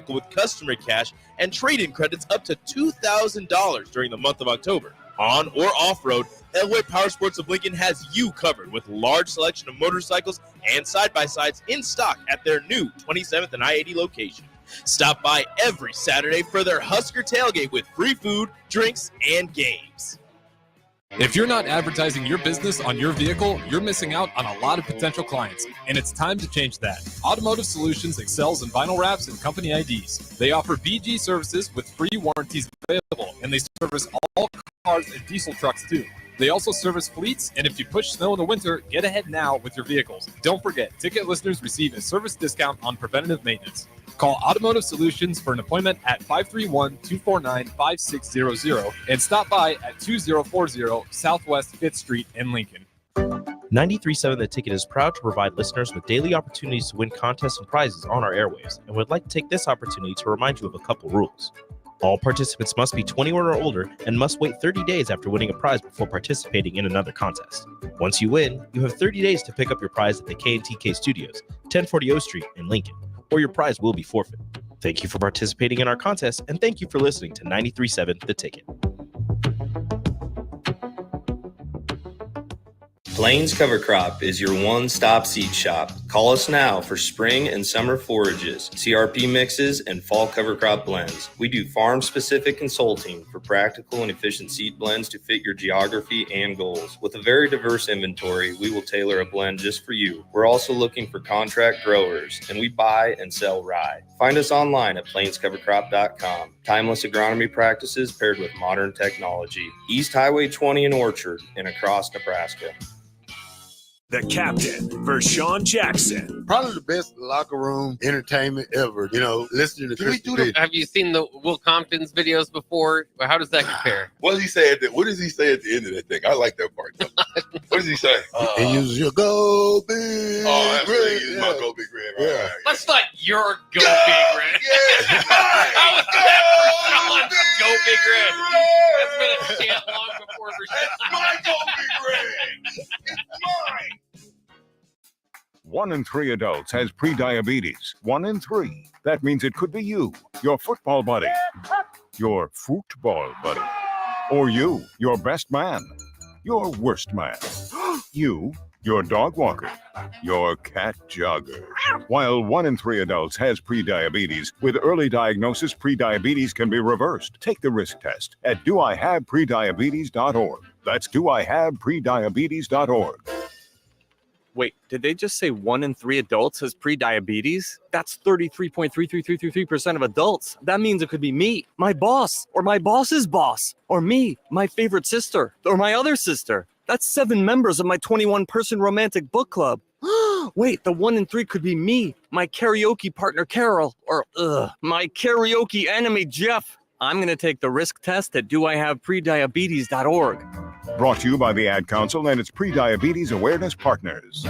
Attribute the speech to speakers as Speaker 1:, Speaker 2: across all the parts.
Speaker 1: vehicle with customer cash and trade-in credits up to $2,000 during the month of October. On or off-road, Elway Powersports of Lincoln has you covered with large selection of motorcycles and side-by-sides in stock at their new 27th and I-80 location. Stop by every Saturday for their Husker tailgate with free food, drinks, and games.
Speaker 2: If you're not advertising your business on your vehicle, you're missing out on a lot of potential clients, and it's time to change that. Automotive Solutions excels in vinyl wraps and company IDs. They offer BG services with free warranties available, and they service all cars and diesel trucks too. They also service fleets, and if you push snow in the winter, get ahead now with your vehicles. Don't forget, ticket listeners receive a service discount on preventative maintenance. Call Automotive Solutions for an appointment at 531-249-5600 and stop by at 2040 Southwest 5th Street in Lincoln.
Speaker 1: 93.7 The Ticket is proud to provide listeners with daily opportunities to win contests and prizes on our airwaves, and would like to take this opportunity to remind you of a couple rules. All participants must be 21 or older and must wait 30 days after winning a prize before participating in another contest. Once you win, you have 30 days to pick up your prize at the K&TK Studios, 1040 O Street in Lincoln, or your prize will be forfeit. Thank you for participating in our contest, and thank you for listening to 93.7 The Ticket.
Speaker 3: Plains Cover Crop is your one-stop seed shop. Call us now for spring and summer forages, CRP mixes, and fall cover crop blends. We do farm-specific consulting for practical and efficient seed blends to fit your geography and goals. With a very diverse inventory, we will tailor a blend just for you. We're also looking for contract growers, and we buy and sell rye. Find us online at plainscovercrop.com. Timeless agronomy practices paired with modern technology. East Highway 20 in Orchard and across Nebraska.
Speaker 4: The captain, Vershawn Jackson.
Speaker 5: Probably the best locker room entertainment ever. You know, listening to Chris.
Speaker 6: Have you seen the Will Compton's videos before? How does that compare?
Speaker 7: What does he say at the end of that thing? I like that part. What does he say?
Speaker 5: And use your go big.
Speaker 7: Oh, that's what he uses my go big red.
Speaker 5: Yeah.
Speaker 7: Right.
Speaker 6: That's not your Go Big Red.
Speaker 7: Yeah,
Speaker 6: That was Vershawn's Go Big Red. That's been a chant long before Vershawn.
Speaker 7: That's my go big red. It's mine.
Speaker 8: 1 in 3 adults has prediabetes. 1 in 3. That means it could be you, your football buddy, your football buddy, or you, your best man, your worst man, you, your dog walker, your cat jogger. While 1 in 3 adults has prediabetes, with early diagnosis, prediabetes can be reversed. Take the risk test at doihaveprediabetes.org. That's doihaveprediabetes.org.
Speaker 9: Wait, did they just say 1 in 3 adults has prediabetes? That's 33.33333% of adults. That means it could be me, my boss, or my boss's boss, or me, my favorite sister, or my other sister. That's 7 members of my 21-person romantic book club. Wait, the 1 in 3 could be me, my karaoke partner Carol, or my karaoke enemy Jeff. I'm going to take the risk test at doihaveprediabetes.org.
Speaker 8: Brought to you by the Ad Council and its Prediabetes Awareness Partners.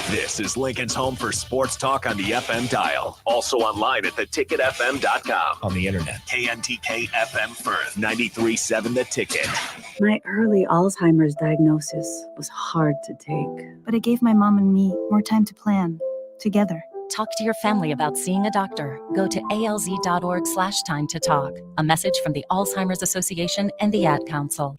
Speaker 4: This is Lincoln's home for sports talk on the FM dial. Also online at theticketfm.com. On the internet. KNTK FM Firth, 93.7 The Ticket.
Speaker 10: My early Alzheimer's diagnosis was hard to take, but it gave my mom and me more time to plan together.
Speaker 11: Talk to your family about seeing a doctor. Go to alz.org/time to talk. A message from the Alzheimer's Association and the Ad Council.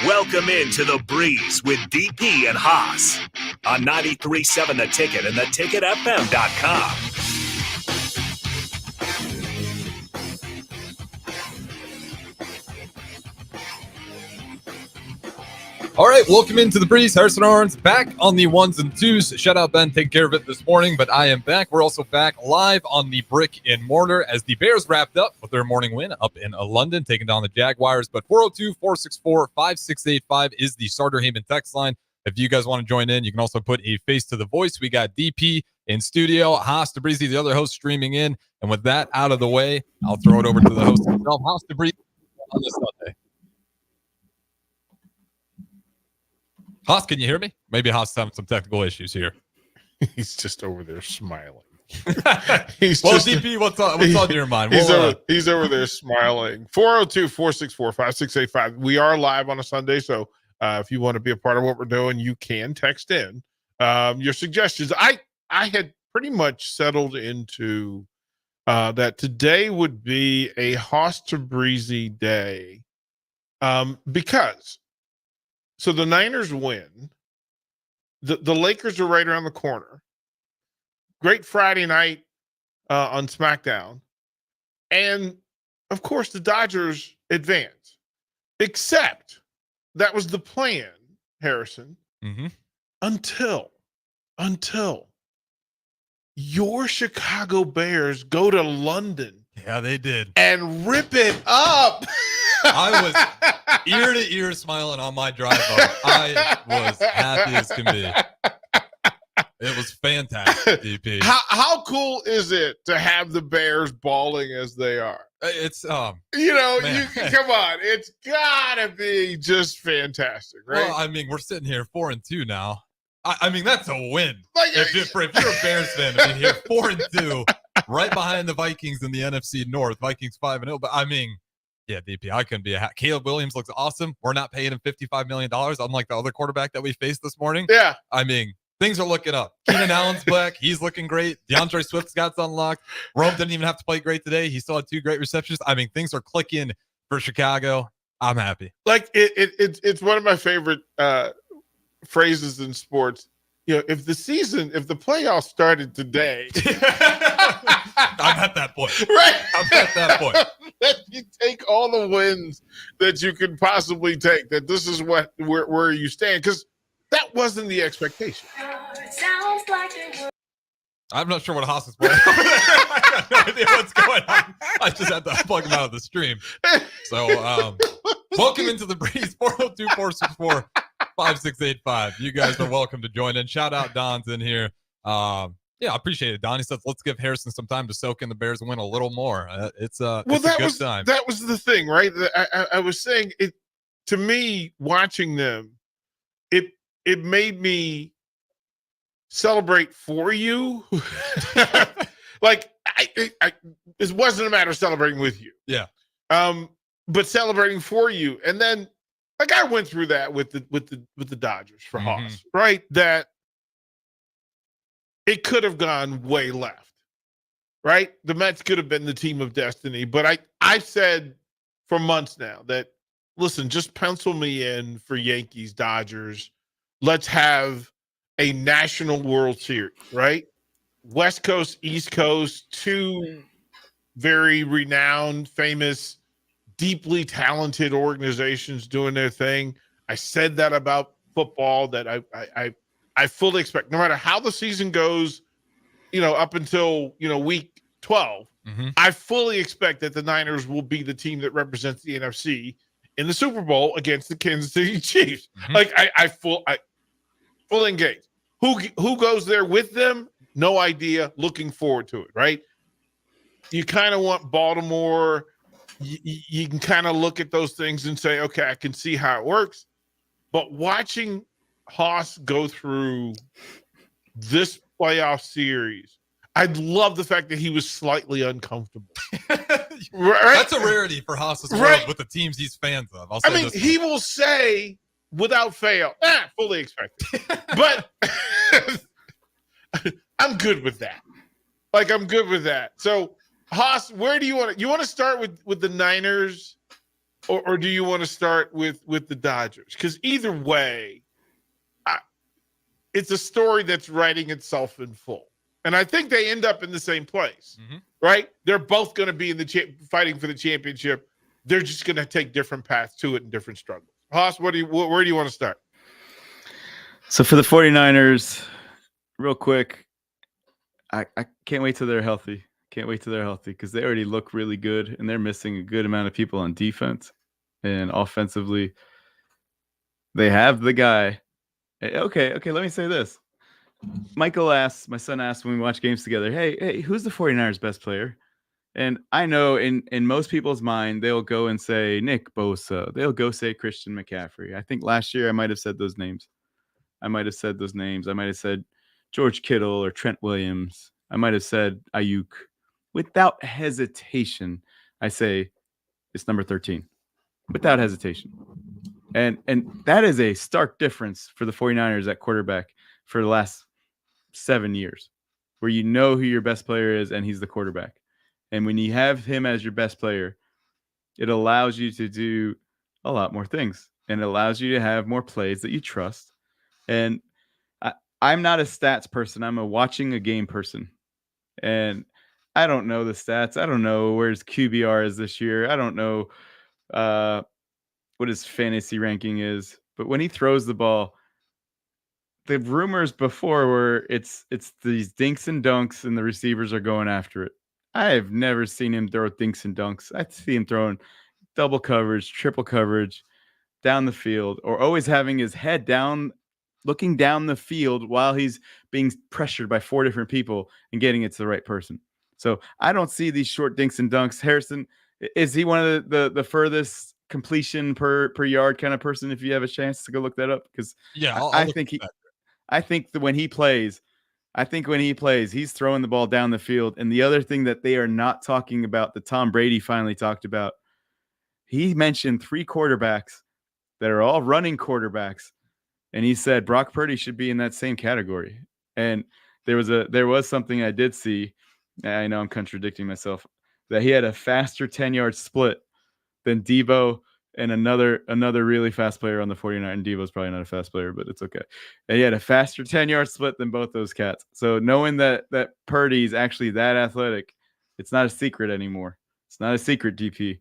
Speaker 4: Welcome into The Breeze with DP and Haas on 93.7 The Ticket and theticketfm.com.
Speaker 2: All right, welcome into The Breeze. Harrison Arns back on the ones and twos. Shout out Ben, taking care of it this morning, but I am back. We're also back live on the Brick and Mortar as the Bears wrapped up with their morning win up in London, taking down the Jaguars. But 402-464-5685 is the Starter Heyman text line. If you guys want to join in, you can also put a face to the voice. We got DP in studio, Haas DeBreezy, the other host, streaming in. And with that out of the way, I'll throw it over to the host himself, Haas DeBreezy, on this Sunday. Haas, can you hear me? Maybe Haas is having some technical issues here.
Speaker 12: He's just over there smiling.
Speaker 2: DP, what's on your mind?
Speaker 12: He's over there smiling. 402-464-5685. We are live on a Sunday, so if you want to be a part of what we're doing, you can text in your suggestions. I had pretty much settled into that today would be a Haas to Breezy day. Because so the Niners win. The Lakers are right around the corner. Great Friday night on SmackDown. And, of course, the Dodgers advance. Except that was the plan, Harrison, until your Chicago Bears go to London.
Speaker 13: Yeah, they did.
Speaker 12: And rip it up.
Speaker 13: I was ear to ear smiling on my drive up. I was happy as can be. It was fantastic, DP.
Speaker 12: How cool is it to have the Bears balling as they are?
Speaker 13: It's
Speaker 12: man. Come on, it's gotta be just fantastic, right?
Speaker 13: Well, I mean, we're sitting here 4-2 now. I mean, that's a win.
Speaker 12: Like,
Speaker 13: if you're a Bears fan, to be here 4-2, right behind the Vikings in the NFC North, Vikings 5-0. But I mean, yeah, DP, I couldn't be Caleb Williams looks awesome. We're not paying him $55 million, unlike the other quarterback that we faced this morning.
Speaker 12: Yeah.
Speaker 13: I mean, things are looking up. Keenan Allen's back. He's looking great. DeAndre Swift's got unlocked. Rome didn't even have to play great today. He still had 2 great receptions. I mean, things are clicking for Chicago. I'm happy.
Speaker 12: Like it's one of my favorite phrases in sports. If the playoffs started today,
Speaker 13: I'm at that point.
Speaker 12: Right.
Speaker 13: I'm at that point.
Speaker 12: That you take all the wins that you could possibly take, that this is where you stand, because that wasn't the expectation.
Speaker 6: Sounds like
Speaker 13: I'm not sure what Haas is playing over there. I have no idea what's going on. I just had to plug him out of the stream. So, welcome into the Breeze, 402-464-5685. You guys are welcome to join in. Shout out Don's in here. Yeah, I appreciate it. Don, he says, let's give Harrison some time to soak in the Bears and win a little more. It's a good time.
Speaker 12: That was the thing, right? I was saying it to me, watching them, it made me celebrate for you. Like it wasn't a matter of celebrating with you.
Speaker 13: Yeah.
Speaker 12: But celebrating for you. And then like I went through that with the Dodgers for Haas, right? That it could have gone way left, right? The Mets could have been the team of destiny. But I said for months now that, listen, just pencil me in for Yankees, Dodgers. Let's have a national World Series, right? West Coast, East Coast, 2 very renowned, famous, deeply talented organizations doing their thing. I said that about football, that I fully expect, no matter how the season goes, up until, week 12, I fully expect that the Niners will be the team that represents the NFC in the Super Bowl against the Kansas City Chiefs. Like I full engaged. Who goes there with them? No idea. Looking forward to it, right? You kind of want Baltimore. You can kind of look at those things and say, okay, I can see how it works. But watching Haas go through this playoff series, I love the fact that he was slightly uncomfortable. Right?
Speaker 13: That's a rarity for Haas's world with the teams he's fans of.
Speaker 12: He will say without fail, fully expected. But I'm good with that. Like, I'm good with that. So, Haas, where do you want to? You want to start with the Niners, or do you want to start with the Dodgers? Because either way, it's a story that's writing itself in full, and I think they end up in the same place, right? They're both going to be in the fighting for the championship. They're just going to take different paths to it and different struggles. Haas, where do you want to start?
Speaker 14: So for the 49ers, real quick, I can't wait till they're healthy. Can't wait till they're healthy because they already look really good, and they're missing a good amount of people on defense. And offensively, they have the guy. Okay, let me say this. My son asked when we watch games together, hey, who's the 49ers best player? And I know in most people's mind, they'll go and say Nick Bosa. They'll go say Christian McCaffrey. I think last year I might have said those names. I might have said George Kittle or Trent Williams. I might have said Ayuk. Without hesitation, I say it's number 13. Without hesitation. And that is a stark difference for the 49ers at quarterback for the last 7 years. where you know who your best player is and he's the quarterback. And when you have him as your best player, it allows you to do a lot more things, and it allows you to have more plays that you trust. And I'm not a stats person. I'm a watching a game person. And I don't know the stats. I don't know where his QBR is this year. I don't know what his fantasy ranking is. But when he throws the ball, the rumors before were it's these dinks and dunks and the receivers are going after it. I have never seen him throw dinks and dunks. I see him throwing double coverage, triple coverage down the field, or always having his head down, looking down the field while he's being pressured by 4 different people and getting it to the right person. So I don't see these short dinks and dunks. Harrison, is he one of the furthest completion per yard kind of person? If you have a chance to go look that up, because I think that when he plays, he's throwing the ball down the field. And the other thing that they are not talking about, that Tom Brady finally talked about, he mentioned 3 quarterbacks that are all running quarterbacks. And he said Brock Purdy should be in that same category. And there was something I did see. I know I'm contradicting myself, that he had a faster 10-yard split than Debo and another really fast player on the 49ers. And Debo's probably not a fast player, but it's okay. And he had a faster 10-yard split than both those cats. So knowing that Purdy's actually that athletic, it's not a secret anymore. It's not a secret, DP.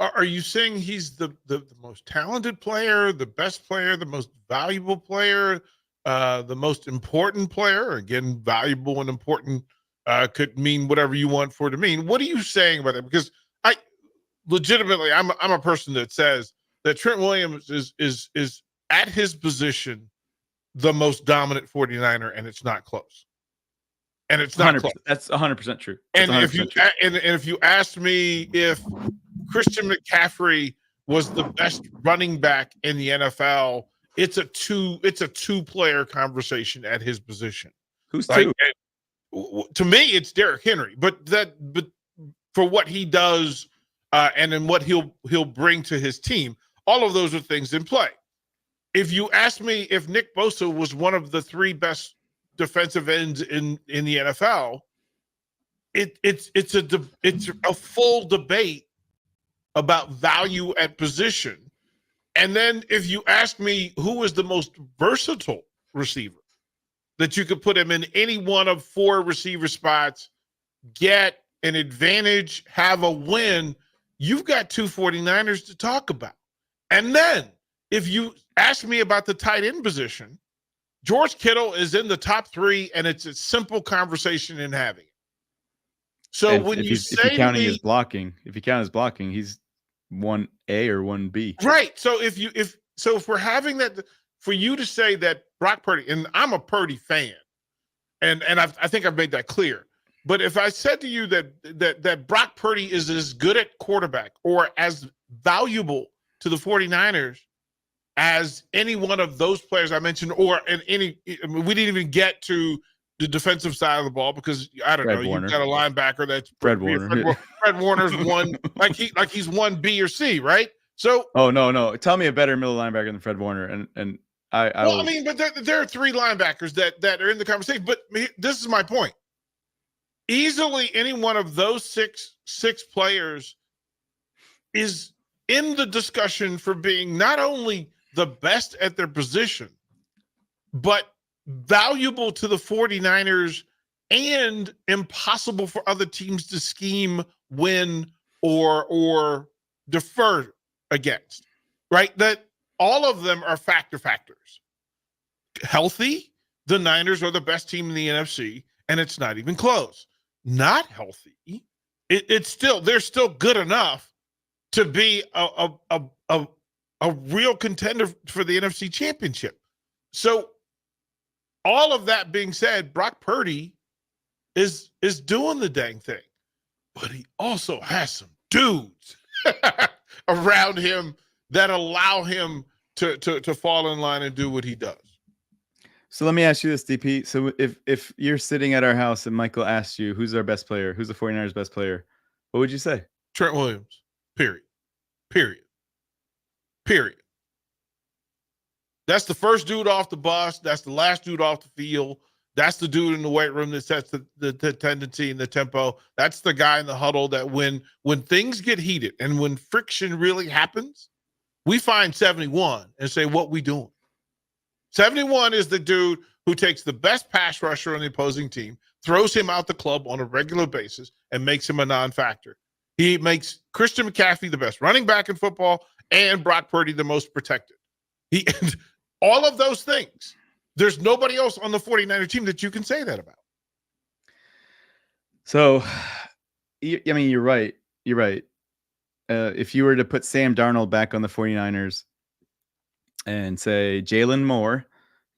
Speaker 12: Are you saying he's the most talented player, the best player, the most valuable player, the most important player? Again, valuable and important could mean whatever you want for it to mean. What are you saying about that? Because legitimately, I'm a person that says that Trent Williams is at his position the most dominant 49er, and it's not close. And it's not
Speaker 14: 100%.
Speaker 12: close.
Speaker 14: That's 100% true.
Speaker 12: And if you asked me if Christian McCaffrey was the best running back in the NFL, it's a two-player conversation at his position.
Speaker 14: Who's two?
Speaker 12: To me, it's Derrick Henry. But for what he does and then what he'll bring to his team, all of those are things in play. If you ask me if Nick Bosa was one of the 3 best defensive ends in the NFL, it's a full debate about value at position. And then if you ask me who is the most versatile receiver, that you could put him in any one of 4 receiver spots, get an advantage, have a win, you've got 2 49ers to talk about. And then if you ask me about the tight end position, George Kittle is in the top 3, and it's a simple conversation in having it. So
Speaker 14: And
Speaker 12: when
Speaker 14: if
Speaker 12: you
Speaker 14: he's-
Speaker 12: say
Speaker 14: if you count
Speaker 12: to me,
Speaker 14: his blocking, he's 1A or 1B.
Speaker 12: right. So if we're having that, for you to say that Brock Purdy, and I'm a Purdy fan, and I think I've made that clear. But if I said to you that Brock Purdy is as good at quarterback or as valuable to the 49ers as any one of those players I mentioned, or we didn't even get to the defensive side of the ball because I don't know,
Speaker 14: Warner.
Speaker 12: you've got a linebacker that's
Speaker 14: Fred Warner.
Speaker 12: Fred Warner's one like he's 1B or C, right? So
Speaker 14: Oh no! Tell me a better middle linebacker than Fred Warner, and
Speaker 12: I mean, but there are 3 linebackers that are in the conversation. But this is my point. Easily, any one of those six players is in the discussion for being not only the best at their position, but valuable to the 49ers and impossible for other teams to scheme, win, or defer against, right? That all of them are factors. Healthy, the Niners are the best team in the NFC, and it's not even close. Not healthy, they're still good enough to be a real contender for the NFC Championship. So all of that being said, Brock Purdy is doing the dang thing, but he also has some dudes around him that allow him to fall in line and do what he does.
Speaker 14: So let me ask you this, DP. So if you're sitting at our house and Michael asks you who's our best player, who's the 49ers best player, what would you say?
Speaker 12: Trent Williams. Period. That's the first dude off the bus. That's the last dude off the field. That's the dude in the weight room that sets the tendency and the tempo. That's the guy in the huddle that when things get heated and when friction really happens, we find 71 and say, what we doing? 71 is the dude who takes the best pass rusher on the opposing team, throws him out the club on a regular basis, and makes him a non-factor. He makes Christian McCaffrey the best running back in football and Brock Purdy the most protected. All of those things. There's nobody else on the 49er team that you can say that about.
Speaker 14: So, I mean, you're right. You're right. If you were to put Sam Darnold back on the 49ers and say Jalen Moore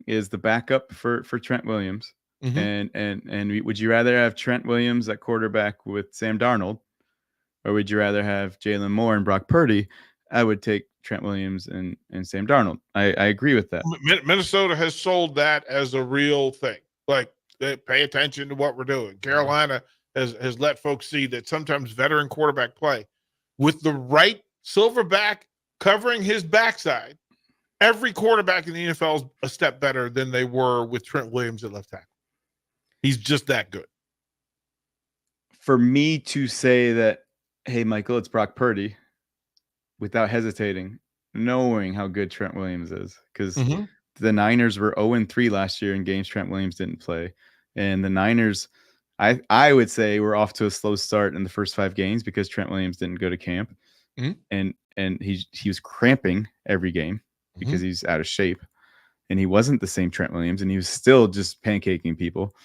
Speaker 14: is the backup for Trent Williams, and would you rather have Trent Williams at quarterback with Sam Darnold, or would you rather have Jalen Moore and Brock Purdy? I would take Trent Williams and Sam Darnold. I agree with that.
Speaker 12: Minnesota has sold that as a real thing. Like, pay attention to what we're doing. Carolina has let folks see that sometimes veteran quarterback play with the right silverback covering his backside. Every quarterback in the NFL is a step better than they were with Trent Williams at left tackle. He's just that good.
Speaker 14: For me to say that, hey, Michael, it's Brock Purdy, without hesitating, knowing how good Trent Williams is, because the Niners were 0-3 last year in games Trent Williams didn't play. And the Niners, I would say, were off to a slow start in the first 5 games because Trent Williams didn't go to camp. And he was cramping every game because he's out of shape. And he wasn't the same Trent Williams, and he was still just pancaking people.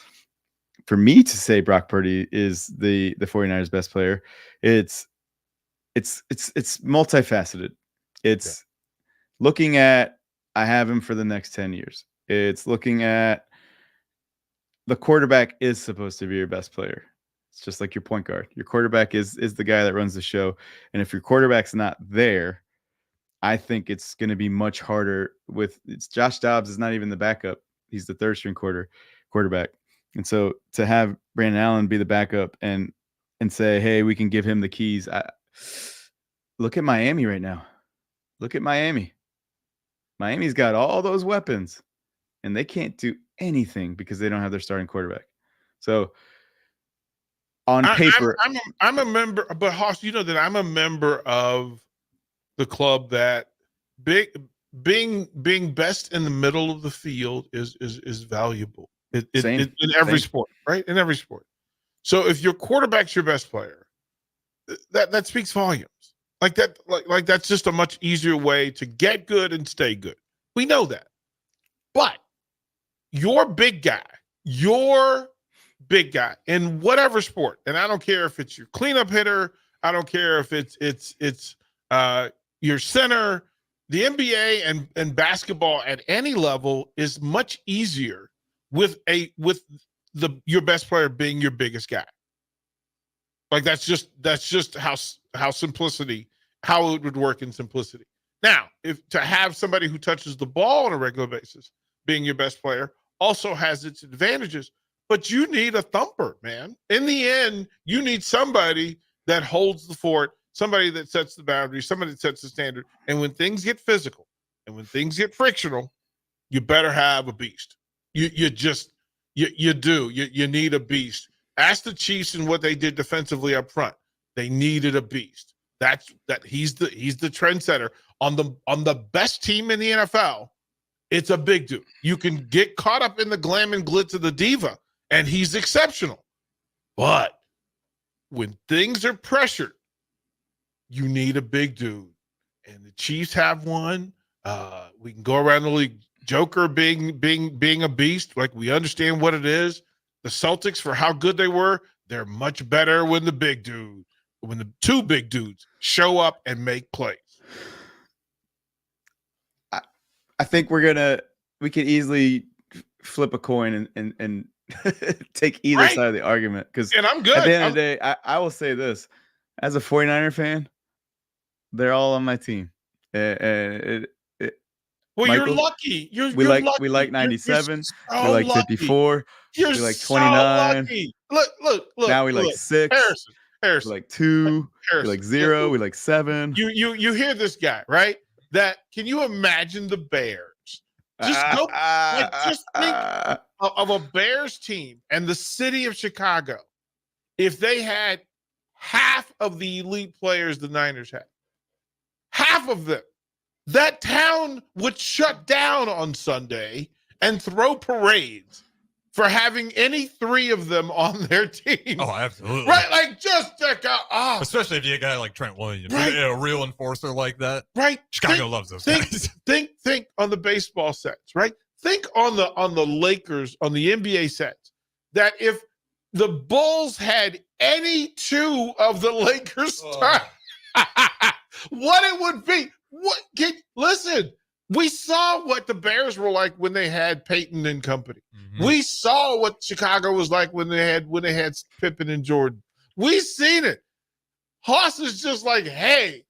Speaker 14: For me to say Brock Purdy is the 49ers best player, it's multifaceted. It's looking at, I have him for the next 10 years. It's looking at the quarterback is supposed to be your best player. It's just like your point guard. Your quarterback is the guy that runs the show. And if your quarterback's not there, I think it's going to be much harder it's Josh Dobbs is not even the backup. He's the third string quarterback. And so to have Brandon Allen be the backup and say, hey, we can give him the keys. Look at Miami right now. Look at Miami. Miami's got all those weapons, and they can't do anything because they don't have their starting quarterback. So on paper,
Speaker 12: I'm a member, but Hoss, you know that I'm a member of the club that being best in the middle of the field is valuable. In every sport, right? In every sport. So if your quarterback's your best player, that speaks volumes. Like that, like that's just a much easier way to get good and stay good. We know that. But your big guy in whatever sport, and I don't care if it's your cleanup hitter, I don't care if it's your center, the NBA and basketball at any level is much easier with your best player being your biggest guy. Like that's just how it would work in simplicity. Now, if to have somebody who touches the ball on a regular basis being your best player also has its advantages, but you need a thumper, man. In the end, you need somebody that holds the fort, somebody that sets the boundaries, somebody that sets the standard. And when things get physical and when things get frictional, you better have a beast. You do. You need a beast. Ask the Chiefs and what they did defensively up front. They needed a beast. He's the trendsetter on the best team in the NFL. It's a big dude. You can get caught up in the glam and glitz of the diva, and he's exceptional. But when things are pressured, you need a big dude, and the Chiefs have one. We can go around the league. Joker being a beast, like we understand what it is. The Celtics, for how good they were, they're much better when the two big dudes show up and make plays.
Speaker 14: I think we could easily flip a coin and take either side of the argument.
Speaker 12: And I'm good.
Speaker 14: At the end of the day, I will say this. As a 49er fan, they're all on my team.
Speaker 12: Well,
Speaker 14: Michael,
Speaker 12: you're lucky.
Speaker 14: We like 97.
Speaker 12: So
Speaker 14: we like
Speaker 12: lucky.
Speaker 14: 54.
Speaker 12: You're
Speaker 14: we like
Speaker 12: so
Speaker 14: 29.
Speaker 12: lucky. Look.
Speaker 14: Now we like 6.
Speaker 12: Harrison.
Speaker 14: We like 2.
Speaker 12: Harrison.
Speaker 14: We like 0. We like 7.
Speaker 12: You hear this guy, right? That can you imagine the Bears Just think of a Bears team and the city of Chicago. If they had half of the elite players the Niners had, half of them, that town would shut down on Sunday and throw parades for having any three of them on their team.
Speaker 13: Oh, absolutely.
Speaker 12: Right? Like, just check out.
Speaker 13: Especially if you get a guy like Trent Williams,
Speaker 12: Right.
Speaker 13: a real enforcer like that.
Speaker 12: Right.
Speaker 13: Chicago loves those guys.
Speaker 12: Think on the baseball sets, right? Think on the Lakers, on the NBA sets, that if the Bulls had any two of the Lakers stars, what it would be. Listen, we saw what the Bears were like when they had Peyton and company. We saw what Chicago was like when they had Pippen and Jordan. We seen it. Haas is just like, hey,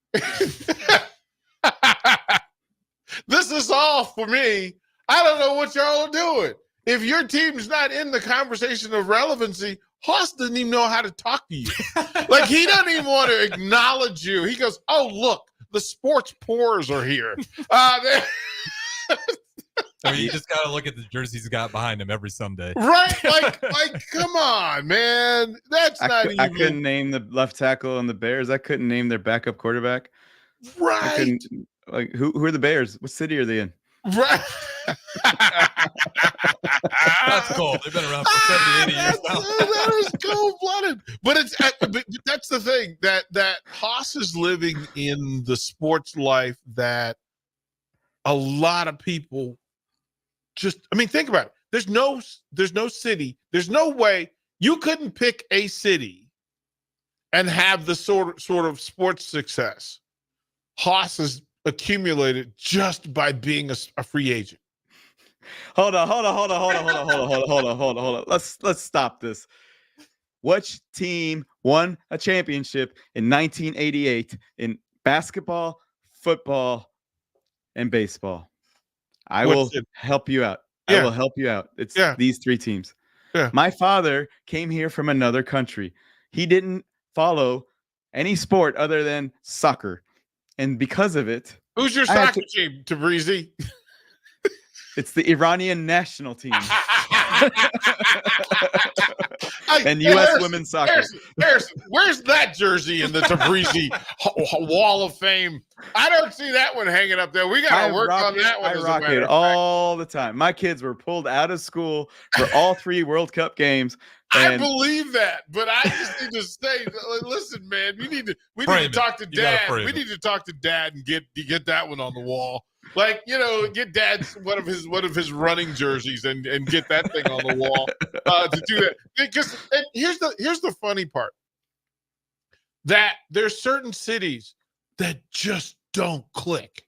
Speaker 12: this is all for me. I don't know what y'all are doing. If your team's not in the conversation of relevancy, Haas doesn't even know how to talk to you. Like, he doesn't even want to acknowledge you. He goes, oh, look, the sports pores are here.
Speaker 13: I mean, you just got to look at the jerseys he's got behind him every Sunday.
Speaker 12: Like, come on, man. That's not even.
Speaker 14: I couldn't name the left tackle on the Bears. I couldn't name their backup quarterback.
Speaker 12: Right.
Speaker 14: Who are the Bears? What city are they in?
Speaker 12: Right.
Speaker 13: That's cool. They've been around for 70, 80 years now.
Speaker 12: That is cold-blooded. But that's the thing, that Haas is living in the sports life that a lot of people think about it. There's no city, there's no way you couldn't pick a city and have the sort of sports success Haas has accumulated just by being a free agent.
Speaker 14: Hold on. Let's stop this. Which team won a championship in 1988 in basketball, football, and baseball? I will help you out.
Speaker 12: Yeah.
Speaker 14: I will help you out. It's these three teams.
Speaker 12: Yeah.
Speaker 14: My father came here from another country. He didn't follow any sport other than soccer. And because of it,
Speaker 12: who's your soccer team, Tabrizi?
Speaker 14: It's the Iranian national team. And U.S. women's soccer.
Speaker 12: Harrison, where's that jersey in the Tabrizi Wall of Fame? I don't see that one hanging up there. We got to work on that one.
Speaker 14: I rock it all the time. My kids were pulled out of school for all 3 World Cup games.
Speaker 12: I believe that, but I just need to say, listen, man, we need to talk to Dad. We need to talk to Dad and get that one on the wall. Like, get Dad's one of his running jerseys and get that thing on the wall to do that. Because here's the funny part, that there's certain cities that just don't click.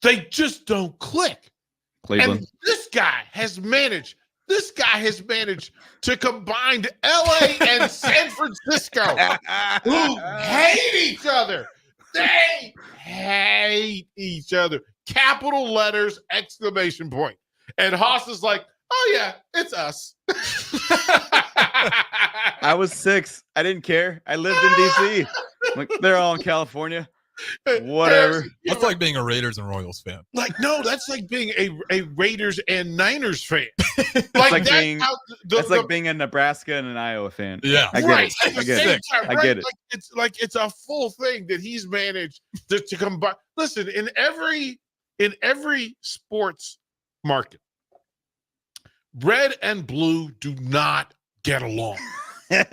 Speaker 12: They just don't click.
Speaker 14: Cleveland.
Speaker 12: And this guy has managed to combine LA and San Francisco, who hate each other. They hate each other. Capital letters, exclamation point. And Haas is like, oh, yeah, it's us.
Speaker 14: I was 6. I didn't care. I lived in D.C. Like, they're all in California. Whatever.
Speaker 13: That's like being a Raiders and Royals fan.
Speaker 12: Like, no, that's like being a Raiders and Niners fan.
Speaker 14: Like being a Nebraska and an Iowa fan.
Speaker 13: Yeah,
Speaker 14: I get it. I get it.
Speaker 12: Like it's a full thing that he's managed to combine. Listen, in every sports market, red and blue do not get along. They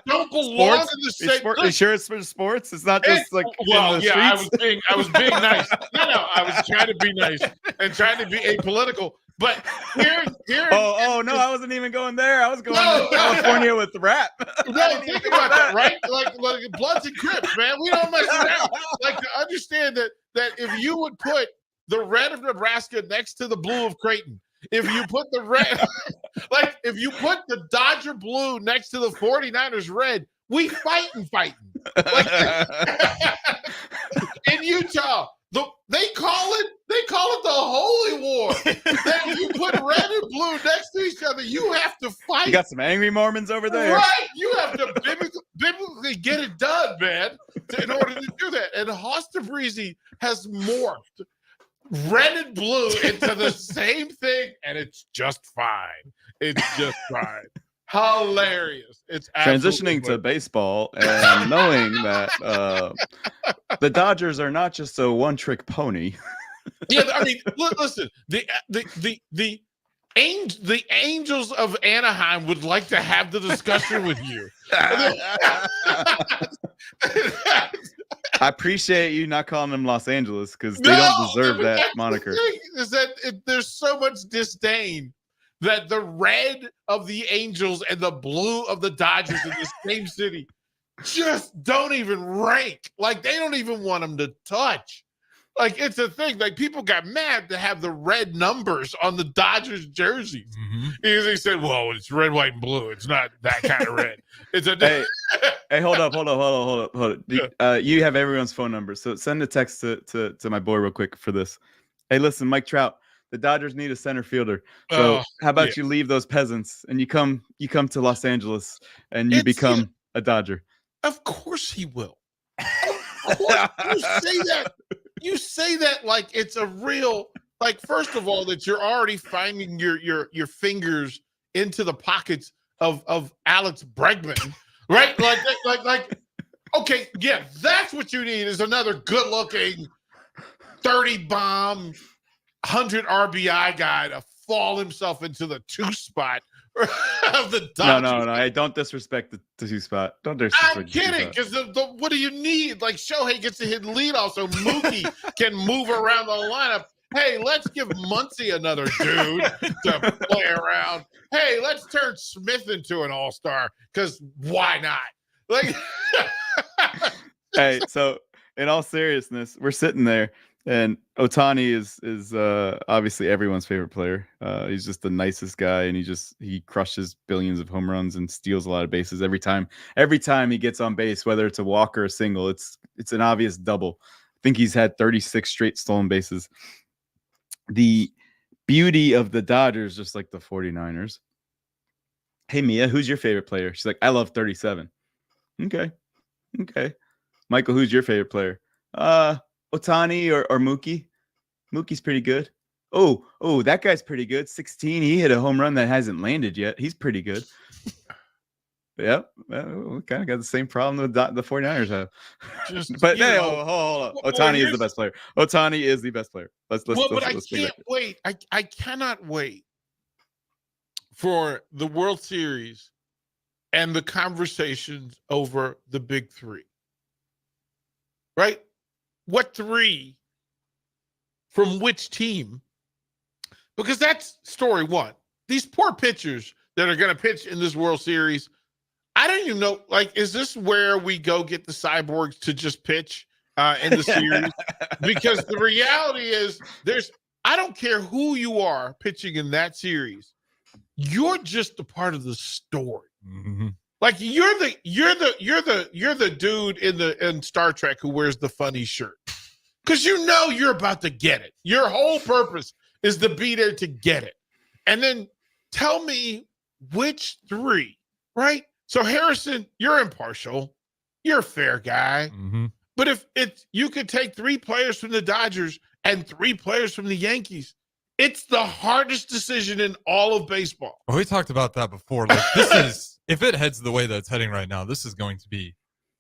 Speaker 12: don't belong in the same.
Speaker 14: You sure it's for sports? It's not just like.
Speaker 12: Well, yeah, I was being nice. No, I was trying to be nice and trying to be apolitical. But here.
Speaker 14: Oh no, I wasn't even going there. I was going to California with the rap.
Speaker 12: No, think about that, right? Like Bloods and Crips, man. We don't mess around. Like, to understand that if you would put the red of Nebraska next to the blue of Creighton. If you put the red, if you put the Dodger blue next to the 49ers red, we fighting. In Utah, they call it the Holy War. Then you put red and blue next to each other, you have to fight.
Speaker 14: You got some angry Mormons over there.
Speaker 12: Right. You have to biblically get it done, man, in order to do that. And Haas Tabrizi has morphed red and blue into the same thing, and it's just fine. It's just fine. Hilarious. It's
Speaker 14: Transitioning to baseball and knowing that the Dodgers are not just a one-trick pony.
Speaker 12: Yeah, I mean, listen, the Angels of Anaheim would like to have the discussion with you.
Speaker 14: I appreciate you not calling them Los Angeles because they don't deserve that moniker.
Speaker 12: Is that there's so much disdain that the red of the Angels and the blue of the Dodgers in the same city just don't even rank. Like, they don't even want them to touch. Like, it's a thing. Like, people got mad to have the red numbers on the Dodgers jerseys. Because they said, well, it's red, white, and blue. It's not that kind of red. It's a
Speaker 14: Hey, hold up. You have everyone's phone number. So send a text to my boy real quick for this. Hey, listen, Mike Trout, the Dodgers need a center fielder. So how about you leave those peasants and you come to Los Angeles and you become a Dodger?
Speaker 12: Of course he will. Of course. You say that like it's a real, like, first of all, that you're already finding your fingers into the pockets of Alex Bregman, right? Like, okay, yeah, that's what you need is another good-looking 30-bomb, 100 RBI guy to fall himself into the 2 spot of the Dodgers.
Speaker 14: No. Hey, don't disrespect the 2 spot. Don't disrespect.
Speaker 12: I'm kidding, because what do you need? Like, Shohei gets to hit leadoff, so Mookie can move around the lineup. Hey, let's give Muncy another dude to play around. Hey, let's turn Smith into an all-star, because why not? Like,
Speaker 14: hey, so in all seriousness, we're sitting there, and Ohtani is obviously everyone's favorite player. He's just the nicest guy, and he crushes billions of home runs and steals a lot of bases every time he gets on base, whether it's a walk or a single. It's an obvious double. I think he's had 36 straight stolen bases. The beauty of the Dodgers, just like the 49ers. Hey, Mia, who's your favorite player? She's like, I love 37. Okay. Michael, who's your favorite player? Ohtani or Mookie? Mookie's pretty good. Oh, that guy's pretty good. 16. He hit a home run that hasn't landed yet. He's pretty good. Yep. Well, we kind of got the same problem the 49ers have. But hey, hold up. Ohtani is the best player. Ohtani is the best player. Let's
Speaker 12: can't wait. I cannot wait for the World Series and the conversations over the big 3. Right? What 3 from which team? Because that's story 1. These poor pitchers that are going to pitch in this World Series, I don't even know, like, is this where we go get the cyborgs to just pitch in the series? Because the reality is I don't care who you are pitching in that series. You're just a part of the story.
Speaker 13: Mm-hmm.
Speaker 12: Like, you're the dude in Star Trek who wears the funny shirt. Because you're about to get it. Your whole purpose is to be there to get it. And then tell me which 3, right? So, Harrison, you're impartial. You're a fair guy.
Speaker 13: Mm-hmm.
Speaker 12: But if you could take 3 players from the Dodgers and 3 players from the Yankees, it's the hardest decision in all of baseball.
Speaker 13: Well, we talked about that before. Like, this is, if it heads the way that it's heading right now, this is going to be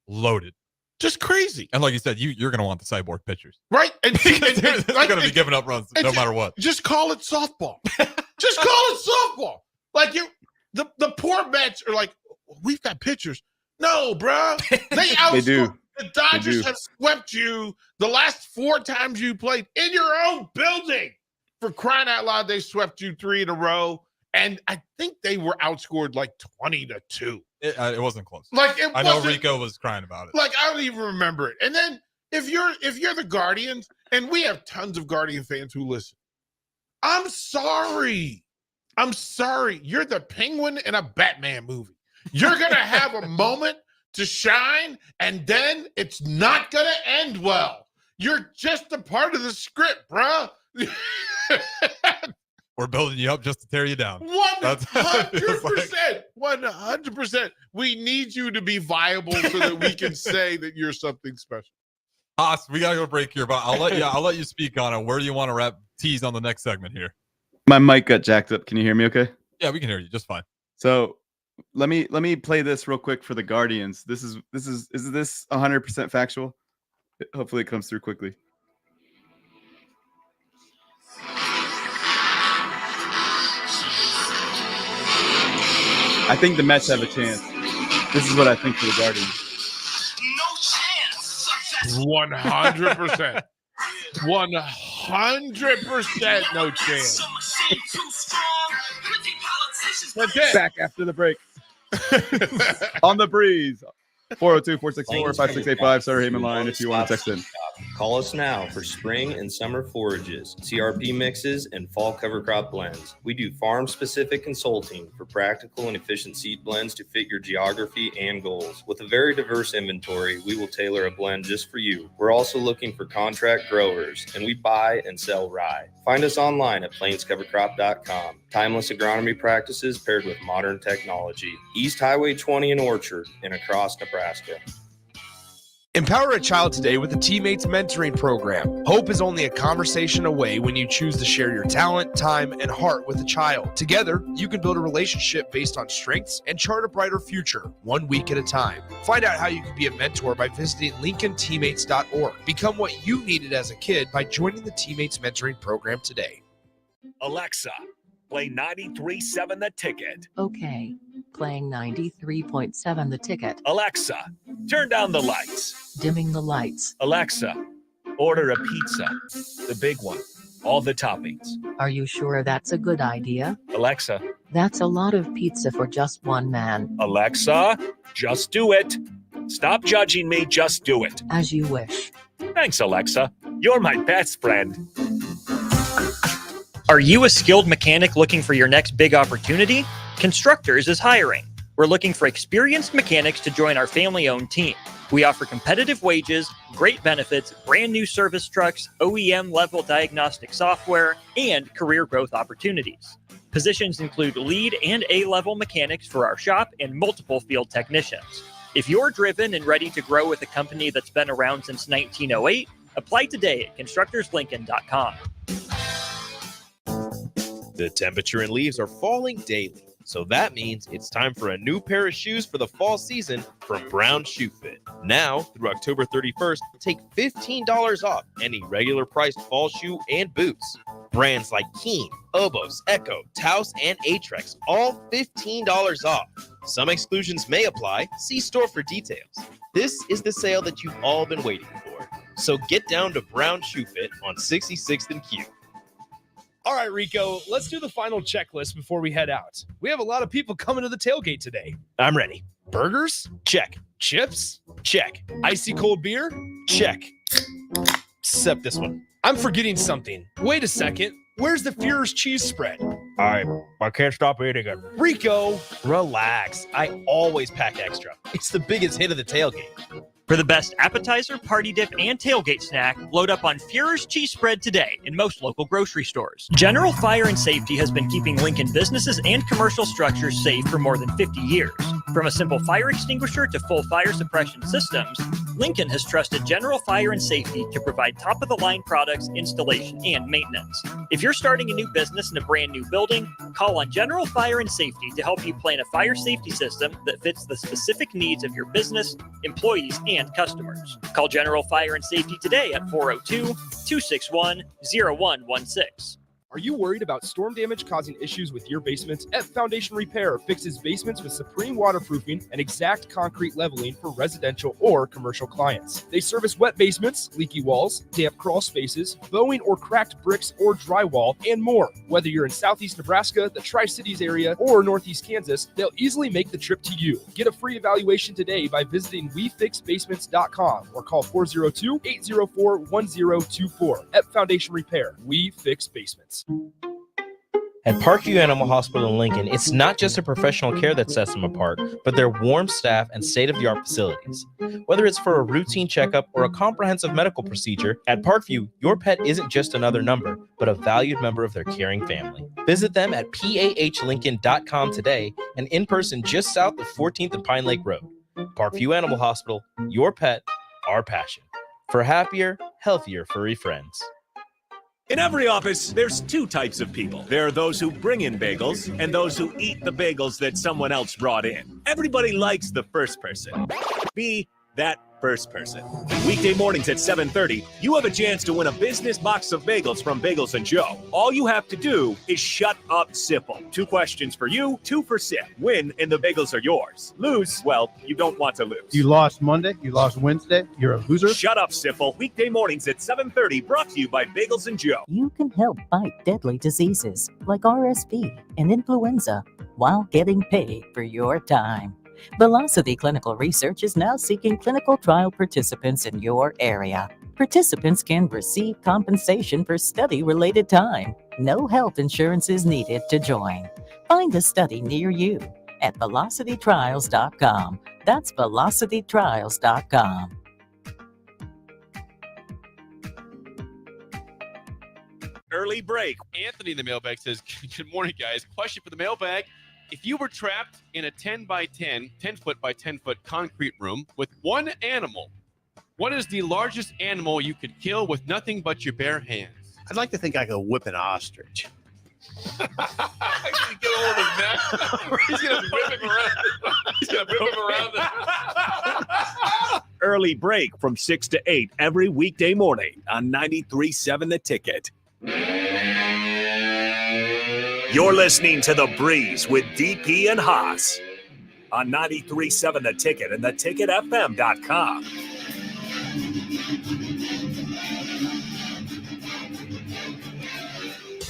Speaker 13: loaded.
Speaker 12: Just crarazy.
Speaker 13: And like you said, you're going to want the cyborg pitchers.
Speaker 12: Right. And
Speaker 13: they're going to be giving up runs no matter what.
Speaker 12: Just call it softball. Just call it softball. Like, the poor Mets are like, we've got pitchers. No, bro. They
Speaker 14: do.
Speaker 12: The Dodgers have swept you the last 4 times you played in your own building. For crying out loud, they swept you 3 in a row. And I think they were outscored like 20-2.
Speaker 13: It wasn't close.
Speaker 12: Like,
Speaker 13: I know Rico was crying about it.
Speaker 12: Like, I don't even remember it. And then if you're the Guardians, and we have tons of Guardian fans who listen, I'm sorry. You're the Penguin in a Batman movie. You're going to have a moment to shine, and then it's not going to end well. You're just a part of the script, bro.
Speaker 13: We're building you up just to tear you down.
Speaker 12: 100%. 100%. We need you to be viable so that we can say that you're something special.
Speaker 13: Haas, we gotta go break here, but I'll let you speak on it. Where do you want to wrap tease on the next segment here?
Speaker 14: My mic got jacked up. Can you hear me okay?
Speaker 13: Yeah, we can hear you just fine.
Speaker 14: So let me play this real quick for the Guardians. Is this 100% factual? Hopefully it comes through quickly. I think the Mets have a chance. This is what I think for the Guardians.
Speaker 12: 100%. 100% no chance. That's it.
Speaker 14: Back after the break. On the breeze. 402-464-5685. Sarah Heyman line if you want to text in.
Speaker 3: Call us now for spring and summer forages, CRP mixes, and fall cover crop blends. We do farm-specific consulting for practical and efficient seed blends to fit your geography and goals. With a very diverse inventory, we will tailor a blend just for you. We're also looking for contract growers, and we buy and sell rye. Find us online at plainscovercrop.com. Timeless agronomy practices paired with modern technology. East Highway 20 in Orchard and across Nebraska.
Speaker 15: Empower a child today with the Teammates Mentoring Program. Hope is only a conversation away when you choose to share your talent, time, and heart with a child. Together, you can build a relationship based on strengths and chart a brighter future, 1 week at a time. Find out how you can be a mentor by visiting LincolnTeammates.org. Become what you needed as a kid by joining the Teammates Mentoring Program today.
Speaker 4: Alexa, play 93.7 The Ticket.
Speaker 11: Okay, playing 93.7 The Ticket.
Speaker 4: Alexa, turn down the lights.
Speaker 11: Dimming the lights.
Speaker 4: Alexa, order a pizza. The big one. All the toppings.
Speaker 11: Are you sure that's a good idea?
Speaker 4: Alexa.
Speaker 11: That's a lot of pizza for just one man.
Speaker 4: Alexa, just do it. Stop judging me, just do it.
Speaker 11: As you wish.
Speaker 4: Thanks, Alexa. You're my best friend.
Speaker 16: Are you a skilled mechanic looking for your next big opportunity? Constructors is hiring. We're looking for experienced mechanics to join our family-owned team. We offer competitive wages, great benefits, brand new service trucks, OEM-level diagnostic software, and career growth opportunities. Positions include lead and A-level mechanics for our shop and multiple field technicians. If you're driven and ready to grow with a company that's been around since 1908, apply today at constructorslincoln.com.
Speaker 1: The temperature and leaves are falling daily, so that means it's time for a new pair of shoes for the fall season from Brown Shoe Fit. Now, through October 31st, take $15 off any regular priced fall shoe and boots. Brands like Keen, Obos, Echo, Taos, and Atrex, all $15 off. Some exclusions may apply. See store for details. This is the sale that you've all been waiting for. So get down to Brown Shoe Fit on 66th and Q.
Speaker 17: All right, Rico, let's do the final checklist before we head out. We have a lot of people coming to the tailgate today.
Speaker 1: I'm ready.
Speaker 17: Burgers?
Speaker 1: Check.
Speaker 17: Chips?
Speaker 1: Check.
Speaker 17: Icy cold beer?
Speaker 1: Check. Except this one.
Speaker 17: I'm forgetting something. Wait a second. Where's the Führer's cheese spread?
Speaker 1: I can't stop eating it.
Speaker 17: Rico!
Speaker 1: Relax. I always pack extra. It's the biggest hit of the tailgate.
Speaker 16: For the best appetizer, party dip, and tailgate snack, load up on Führer's cheese spread today in most local grocery stores. General Fire and Safety has been keeping Lincoln businesses and commercial structures safe for more than 50 years. From a simple fire extinguisher to full fire suppression systems, Lincoln has trusted General Fire and Safety to provide top-of-the-line products, installation, and maintenance. If you're starting a new business in a brand new building, call on General Fire and Safety to help you plan a fire safety system that fits the specific needs of your business, employees, and customers. Call General Fire and Safety today at 402-261-0116.
Speaker 17: Are you worried about storm damage causing issues with your basement? F Foundation Repair fixes basements with supreme waterproofing and exact concrete leveling for residential or commercial clients. They service wet basements, leaky walls, damp crawl spaces, bowing or cracked bricks or drywall, and more. Whether you're in Southeast Nebraska, the Tri-Cities area, or Northeast Kansas, they'll easily make the trip to you. Get a free evaluation today by visiting WeFixBasements.com or call 402-804-1024. F Foundation Repair. We fix basements.
Speaker 1: At Parkview Animal Hospital in Lincoln, it's not just a professional care that sets them apart, but their warm staff and state-of-the-art facilities. Whether it's for a routine checkup or a comprehensive medical procedure, at Parkview, your pet isn't just another number, but a valued member of their caring family. Visit them at PAHLincoln.com today and in person just south of 14th and Pine Lake Road. Parkview Animal Hospital, your pet, our passion. for happier, healthier furry friends.
Speaker 4: In every office, there's two types of people. There are those who bring in bagels and those who eat the bagels that someone else brought in. Everybody likes the first person. Be that first person. Weekday mornings at 7:30, you have a chance to win a business box of bagels from Bagels & Joe. All you have to do is shut up, Sipple. 2 questions for you, 2 for Sip. Win, and the bagels are yours. Lose, well, you don't want to lose.
Speaker 18: You lost Monday, you lost Wednesday, you're a loser.
Speaker 4: Shut up, Sipple. Weekday mornings at 7:30, brought to you by Bagels & Joe.
Speaker 19: You can help fight deadly diseases like RSV and influenza while getting paid for your time. Velocity Clinical Research is now seeking clinical trial participants in your area. Participants can receive compensation for study-related time. No health insurance is needed to join. Find a study near you at velocitytrials.com. That's velocitytrials.com.
Speaker 4: Early break.
Speaker 6: Anthony in the mailbag says, good morning, guys. Question for the mailbag. If you were trapped in a 10 foot by 10 foot concrete room with one animal, what is the largest animal you could kill with nothing but your bare hands?
Speaker 5: I'd like to think I could whip an ostrich.
Speaker 6: Get hold of his neck. He's going to whip him around. He's going to whip him around.
Speaker 4: Early break from 6 to 8 every weekday morning on 93.7 The Ticket. You're listening to The Breeze with DP and Haas on 93.7 The Ticket and theticketfm.com.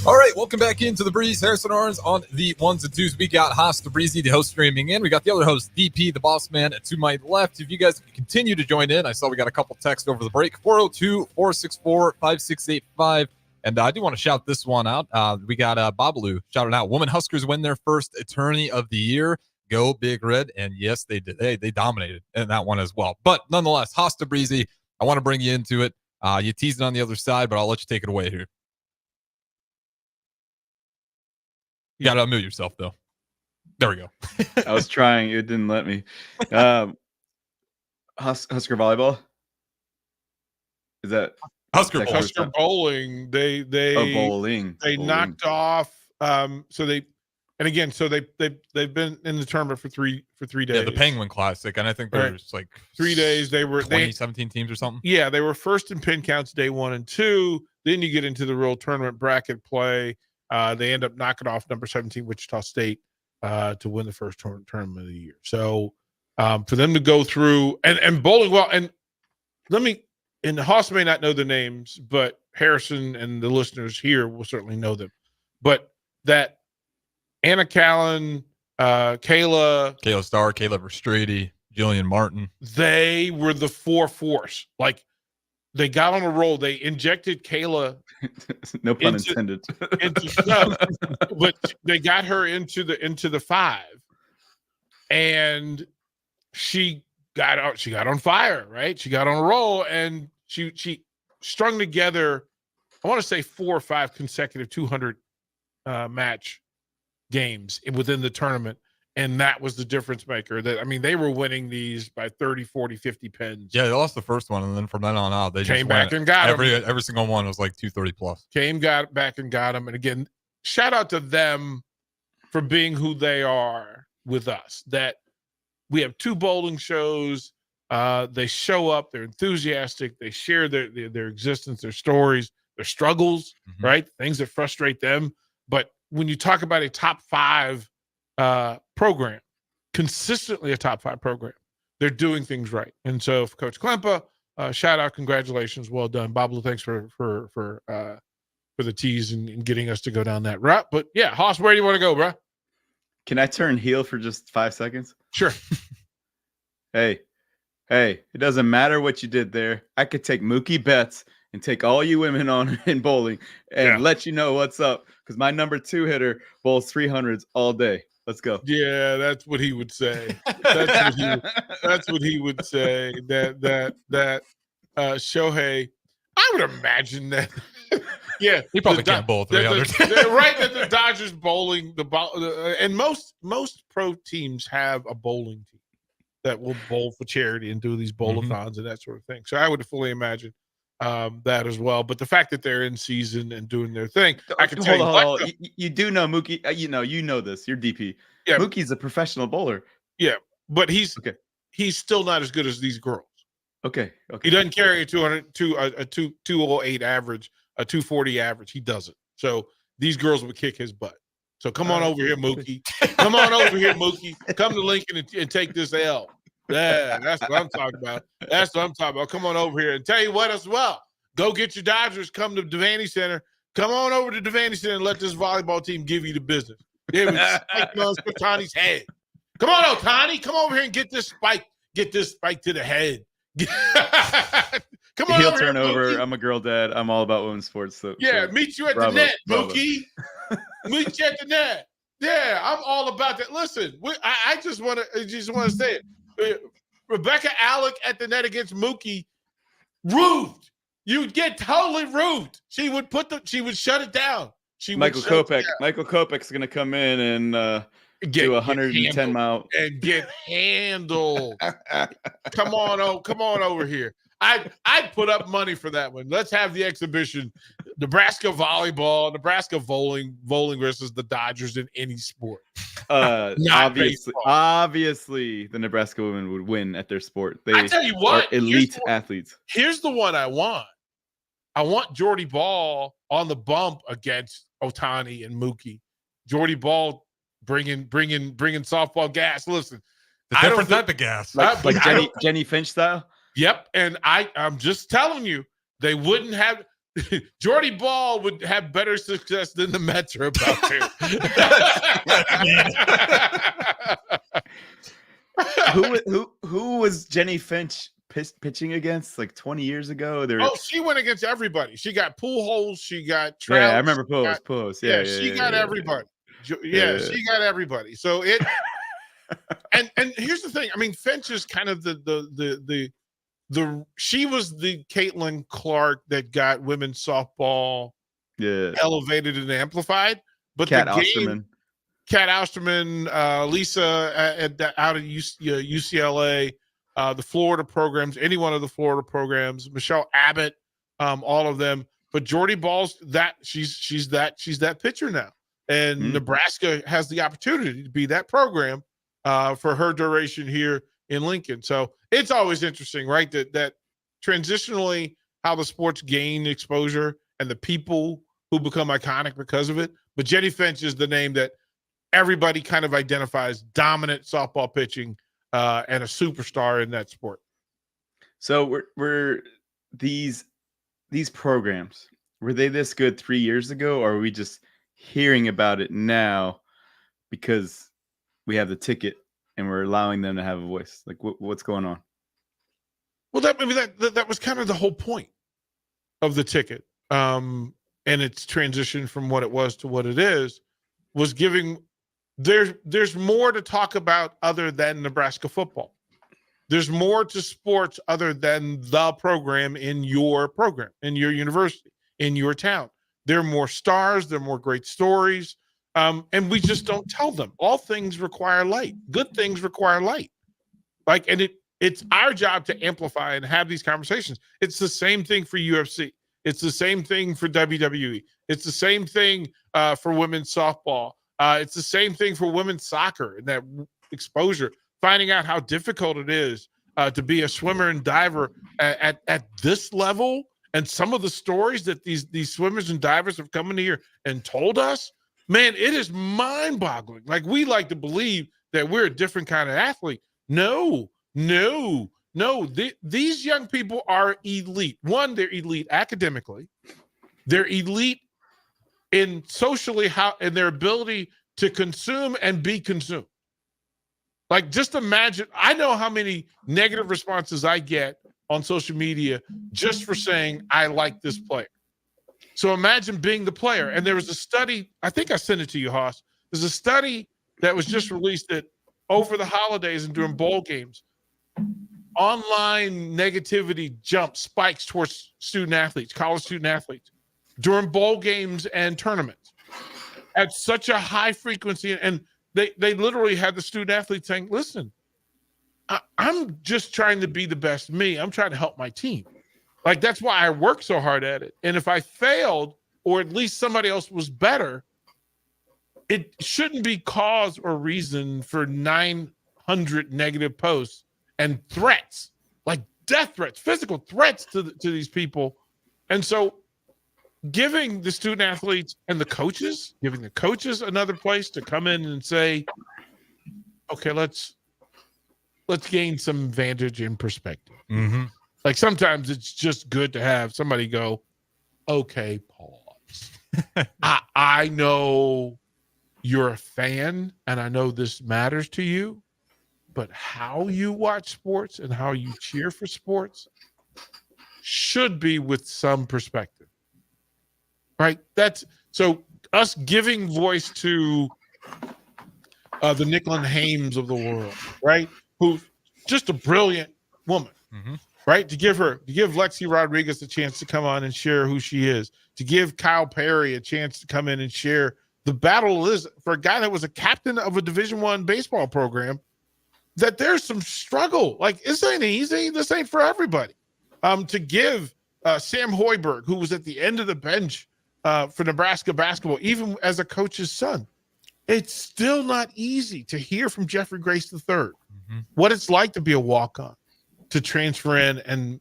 Speaker 13: All right, welcome back into The Breeze. Harrison Arns on the ones and twos. We got Haas the Breezy, the host, streaming in. We got the other host, DP, the boss man, to my left. If you guys continue to join in, I saw we got a couple texts over the break. 402-464-5685. And I do want to shout this one out. We got Babalu shouted out. Women Huskers win their first Attorney of the Year. Go Big Red. And yes, they did. They dominated in that one as well. But nonetheless, Hosta Breezy, I want to bring you into it. You teased it on the other side, but I'll let you take it away here. You got to unmute yourself, though. There we go.
Speaker 14: I was trying. It didn't let me. Husker volleyball? Is that...
Speaker 12: Husker bowling. They
Speaker 14: bowling.
Speaker 12: They knocked off. So they've been in the tournament for three days.
Speaker 13: Yeah, the Penguin Classic, and I think there's like
Speaker 12: 3 days. They were
Speaker 13: 17 teams or something.
Speaker 12: Yeah, they were first in pin counts day 1 and 2. Then you get into the real tournament bracket play. They end up knocking off number 17 Wichita State to win the first tournament of the year. So for them to go through and bowling well, and and Haas may not know the names, but Harrison and the listeners here will certainly know them. But that Anna Callan, Kayla
Speaker 13: Starr, Kayla Verstrady, Jillian Martin,
Speaker 12: they were the force. Like, they got on a roll. They injected Kayla.
Speaker 14: No pun intended.
Speaker 12: But they got her into the 5, and she got on fire, right? She got on a roll, and she strung together, I want to say 4 or 5 consecutive 200 match games within the tournament. And that was the difference maker. They were winning these by 30, 40, 50 pins.
Speaker 13: Yeah, they lost the first one, and then from then on out, they
Speaker 12: came back and got them.
Speaker 13: Every single one was like 230 plus.
Speaker 12: Got back and got them. And again, shout out to them for being who they are with us. That we have 2 bowling shows. They show up. They're enthusiastic. They share their existence, their stories, their struggles, right? Things that frustrate them. But when you talk about a top 5 program, consistently a top 5 program, they're doing things right. And so for Coach Klempa, shout out, congratulations, well done. Bablu, thanks for the tease and getting us to go down that route. But yeah, Haas, where do you want to go, bro?
Speaker 14: Can I turn heel for just 5 seconds?
Speaker 12: Sure.
Speaker 14: Hey, it doesn't matter what you did there. I could take Mookie Betts and take all you women on in bowling and let you know what's up, because my number 2 hitter bowls 300s all day. Let's go.
Speaker 12: Yeah, that's what he would say. That's what he would say. That Shohei, I would imagine that. Yeah,
Speaker 13: he probably can't bowl 300.
Speaker 12: Right, that the Dodgers bowling and most pro teams have a bowling team. that will bowl for charity and do these bowl-a-thons and that sort of thing. So I would fully imagine that as well. But the fact that they're in season and doing their thing, I can tell you
Speaker 14: Hold on. You do know Mookie. You know this. You're DP.
Speaker 12: Yeah.
Speaker 14: Mookie's a professional bowler.
Speaker 12: Yeah, but he's still not as good as these girls.
Speaker 14: Okay.
Speaker 12: He doesn't carry a 208 average, a 240 average. He doesn't. So these girls would kick his butt. So come on over here, Mookie. Come on over here, Mookie. Come to Lincoln and take this L. Yeah, that's what I'm talking about. That's what I'm talking about. Come on over here. And tell you what as well. Go get your Dodgers. Come to Devaney Center. Come on over to Devaney Center and let this volleyball team give you the business. They would spike on Otani's head. Come on, Otani. Come over here and get this spike. Get this spike to the head. Come on,
Speaker 14: He'll
Speaker 12: over
Speaker 14: turn
Speaker 12: here,
Speaker 14: over.
Speaker 12: Mookie.
Speaker 14: I'm a girl dad. I'm all about women's sports. So
Speaker 12: Meet you at
Speaker 14: bravo,
Speaker 12: the net,
Speaker 14: bravo.
Speaker 12: Mookie. Meet you at the net. Yeah, I'm all about that. Listen, I just want to say it. Rebecca Alec at the net against Mookie, roofed. You'd get totally roofed. She would shut it down.
Speaker 14: Michael Kopech. Michael Kopech's gonna come in and do 110 mile
Speaker 12: and get handled. Come on over here. I'd put up money for that one. Let's have the exhibition. Nebraska volleyball, Nebraska bowling versus the Dodgers in any sport.
Speaker 14: Obviously, the Nebraska women would win at their sport. They
Speaker 12: I tell you what,
Speaker 14: are elite athletes.
Speaker 12: Here's the one I want. I want Jordy Ball on the bump against Otani and Mookie. Jordy Ball bringing softball gas. Listen,
Speaker 13: a different type of gas,
Speaker 14: like Jenny Finch style.
Speaker 12: Yep, and I'm just telling you, they wouldn't have. Jordy Ball would have better success than the Mets are about
Speaker 14: to. Who was Jenny Finch pitching against like 20 years ago?
Speaker 12: She went against everybody. She got Pujols. She got Trout.
Speaker 14: Yeah, I remember Pujols. Yeah,
Speaker 12: she got everybody. Yeah, she got everybody. So it. and here's the thing. I mean, Finch is kind of she was the Caitlin Clark that got women's softball elevated and amplified. But
Speaker 14: Kat
Speaker 12: Osterman, Lisa out of UCLA, the Florida programs, any one of the Florida programs, Michelle Abbott, all of them. But Jordy Ball's she's that pitcher now, and Nebraska has the opportunity to be that program for her duration here in Lincoln. So it's always interesting, right? That transitionally how the sports gain exposure and the people who become iconic because of it. But Jenny Finch is the name that everybody kind of identifies dominant softball pitching and a superstar in that sport.
Speaker 14: So we're these programs, were they this good 3 years ago, or are we just hearing about it now because we have the ticket and we're allowing them to have a voice? Like what's going on?
Speaker 12: Well, that was kind of the whole point of the ticket. And its transition from what it was to what it is was giving there's more to talk about other than Nebraska football. There's more to sports other than the program, in your university, in your town. There are more stars, there are more great stories. And we just don't tell them. All things require light. Good things require light. And it's our job to amplify and have these conversations. It's the same thing for UFC. It's the same thing for WWE. It's the same thing for women's softball. It's the same thing for women's soccer and that exposure, finding out how difficult it is to be a swimmer and diver at this level. And some of the stories that these swimmers and divers have come in here and told us, man, it is mind-boggling. Like, we like to believe that we're a different kind of athlete. No. These young people are elite. One, they're elite academically. They're elite in socially, in their ability to consume and be consumed. Like, just imagine, I know how many negative responses I get on social media just for saying I like this player. So imagine being the player. And there was a study, I think I sent it to you, Haas. There's a study that was just released that over the holidays and during bowl games, online negativity spikes towards student athletes, college student athletes, during bowl games and tournaments at such a high frequency. And they literally had the student athletes saying, listen, I'm just trying to be the best me. I'm trying to help my team. Like, that's why I work so hard at it. And if I failed, or at least somebody else was better, it shouldn't be cause or reason for 900 negative posts and threats, like death threats, physical threats to these people. And so giving the student athletes and the coaches, giving the coaches another place to come in and say, okay, let's gain some vantage and perspective.
Speaker 13: Mm-hmm.
Speaker 12: Like, sometimes it's just good to have somebody go, okay, pause. I know you're a fan and I know this matters to you, but how you watch sports and how you cheer for sports should be with some perspective, right? That's so us giving voice to the Nicklin Hames of the world, right? Who's just a brilliant woman.
Speaker 13: Mm-hmm.
Speaker 12: Right? To give Lexi Rodriguez a chance to come on and share who she is, to give Kyle Perry a chance to come in and share the battle is for a guy that was a captain of a Division I baseball program, that there's some struggle. Like, this ain't easy. This ain't for everybody. To give Sam Hoiberg, who was at the end of the bench for Nebraska basketball, even as a coach's son, it's still not easy to hear from Jeffrey Grace III what it's like to be a walk-on, to transfer in. And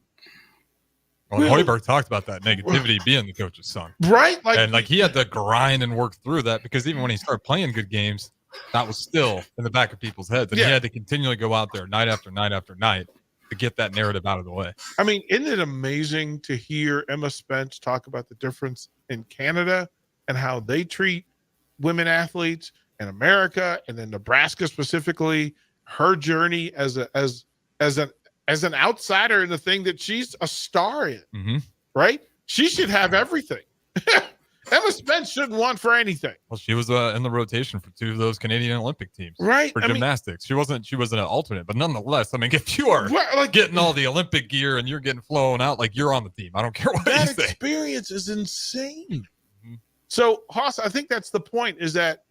Speaker 13: Hoiberg talked about that negativity being the coach's son,
Speaker 12: right?
Speaker 13: Like he had to grind and work through that, because even when he started playing good games, that was still in the back of people's heads, and he had to continually go out there night after night after night to get that narrative out of the way.
Speaker 12: I mean, isn't it amazing to hear Emma Spence talk about the difference in Canada and how they treat women athletes, in America, and then Nebraska specifically? Her journey as an outsider in the thing that she's a star in, right? She should have everything. Emma Spence shouldn't want for anything.
Speaker 13: Well, she was in the rotation for 2 of those Canadian Olympic teams,
Speaker 12: right?
Speaker 13: For gymnastics. She was an alternate, but nonetheless, I mean, if you are getting all the Olympic gear and you're getting flown out, like, you're on the team. I don't care what you say.
Speaker 12: That experience is insane. So, Haas, I think that's the point, is that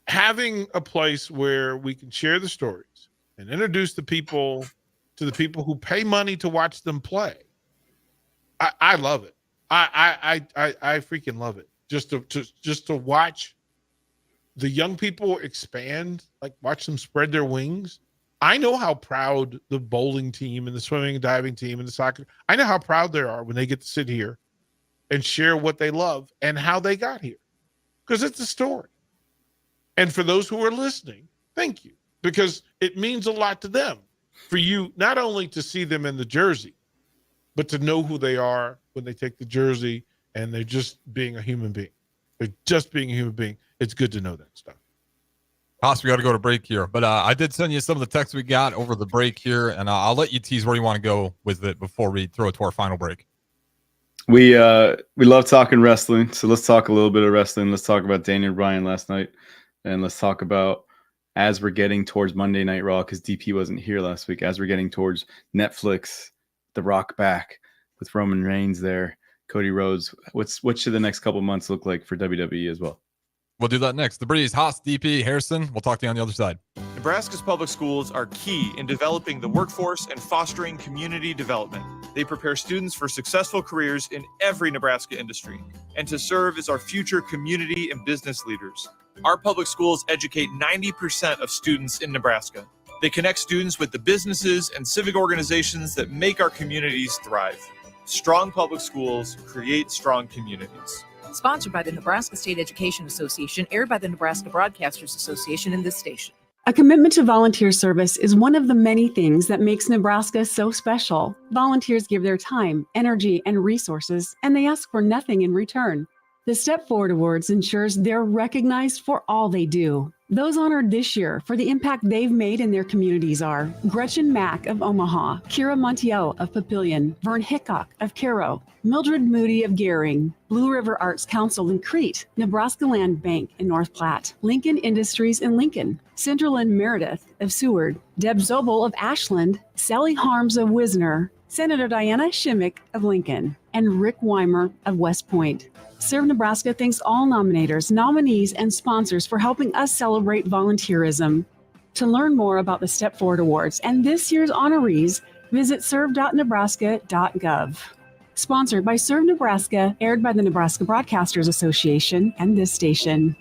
Speaker 12: having a place where we can share the stories and introduce the people to the people who pay money to watch them play. I love it. I freaking love it. Just to watch the young people expand, like watch them spread their wings. I know how proud the bowling team and the swimming and diving team and the soccer, I know how proud they are when they get to sit here and share what they love and how they got here, because it's a story. And for those who are listening, thank you, because it means a lot to them, for you not only to see them in the jersey, but to know who they are when they take the jersey and they're just being a human being. They're just being a human being. It's good to know that stuff.
Speaker 13: Haas, we got to go to break here, but I did send you some of the texts we got over the break here, and I'll let you tease where you want to go with it before we throw it to our final break.
Speaker 14: We love talking wrestling, so let's talk a little bit of wrestling. Let's talk about Daniel Bryan last night, and let's talk about, as we're getting towards Monday Night Raw, because DP wasn't here last week, as we're getting towards Netflix, The Rock back with Roman Reigns there, Cody Rhodes. What should the next couple months look like for WWE as well?
Speaker 13: We'll do that next. The Breeze, Haas, DP, Harrison. We'll talk to you on the other side.
Speaker 20: Nebraska's public schools are key in developing the workforce and fostering community development. They prepare students for successful careers in every Nebraska industry and to serve as our future community and business leaders. Our public schools educate 90% of students in Nebraska. They connect students with the businesses and civic organizations that make our communities thrive. Strong public schools create strong communities.
Speaker 21: Sponsored by the Nebraska State Education Association, aired by the Nebraska Broadcasters Association and this station.
Speaker 22: A commitment to volunteer service is one of the many things that makes Nebraska so special. Volunteers give their time, energy, and resources, and they ask for nothing in return. The Step Forward Awards ensures they're recognized for all they do. Those honored this year for the impact they've made in their communities are Gretchen Mack of Omaha, Kira Montiel of Papillion, Vern Hickok of Cairo, Mildred Moody of Gehring, Blue River Arts Council in Crete, Nebraska Land Bank in North Platte, Lincoln Industries in Lincoln, Cinderlyn Meredith of Seward, Deb Zobel of Ashland, Sally Harms of Wisner, Senator Diana Shimmick of Lincoln, and Rick Weimer of West Point. Serve Nebraska thanks all nominators, nominees, and sponsors for helping us celebrate volunteerism. To learn more about the Step Forward Awards and this year's honorees, visit serve.nebraska.gov. Sponsored by Serve Nebraska, aired by the Nebraska Broadcasters Association and this station.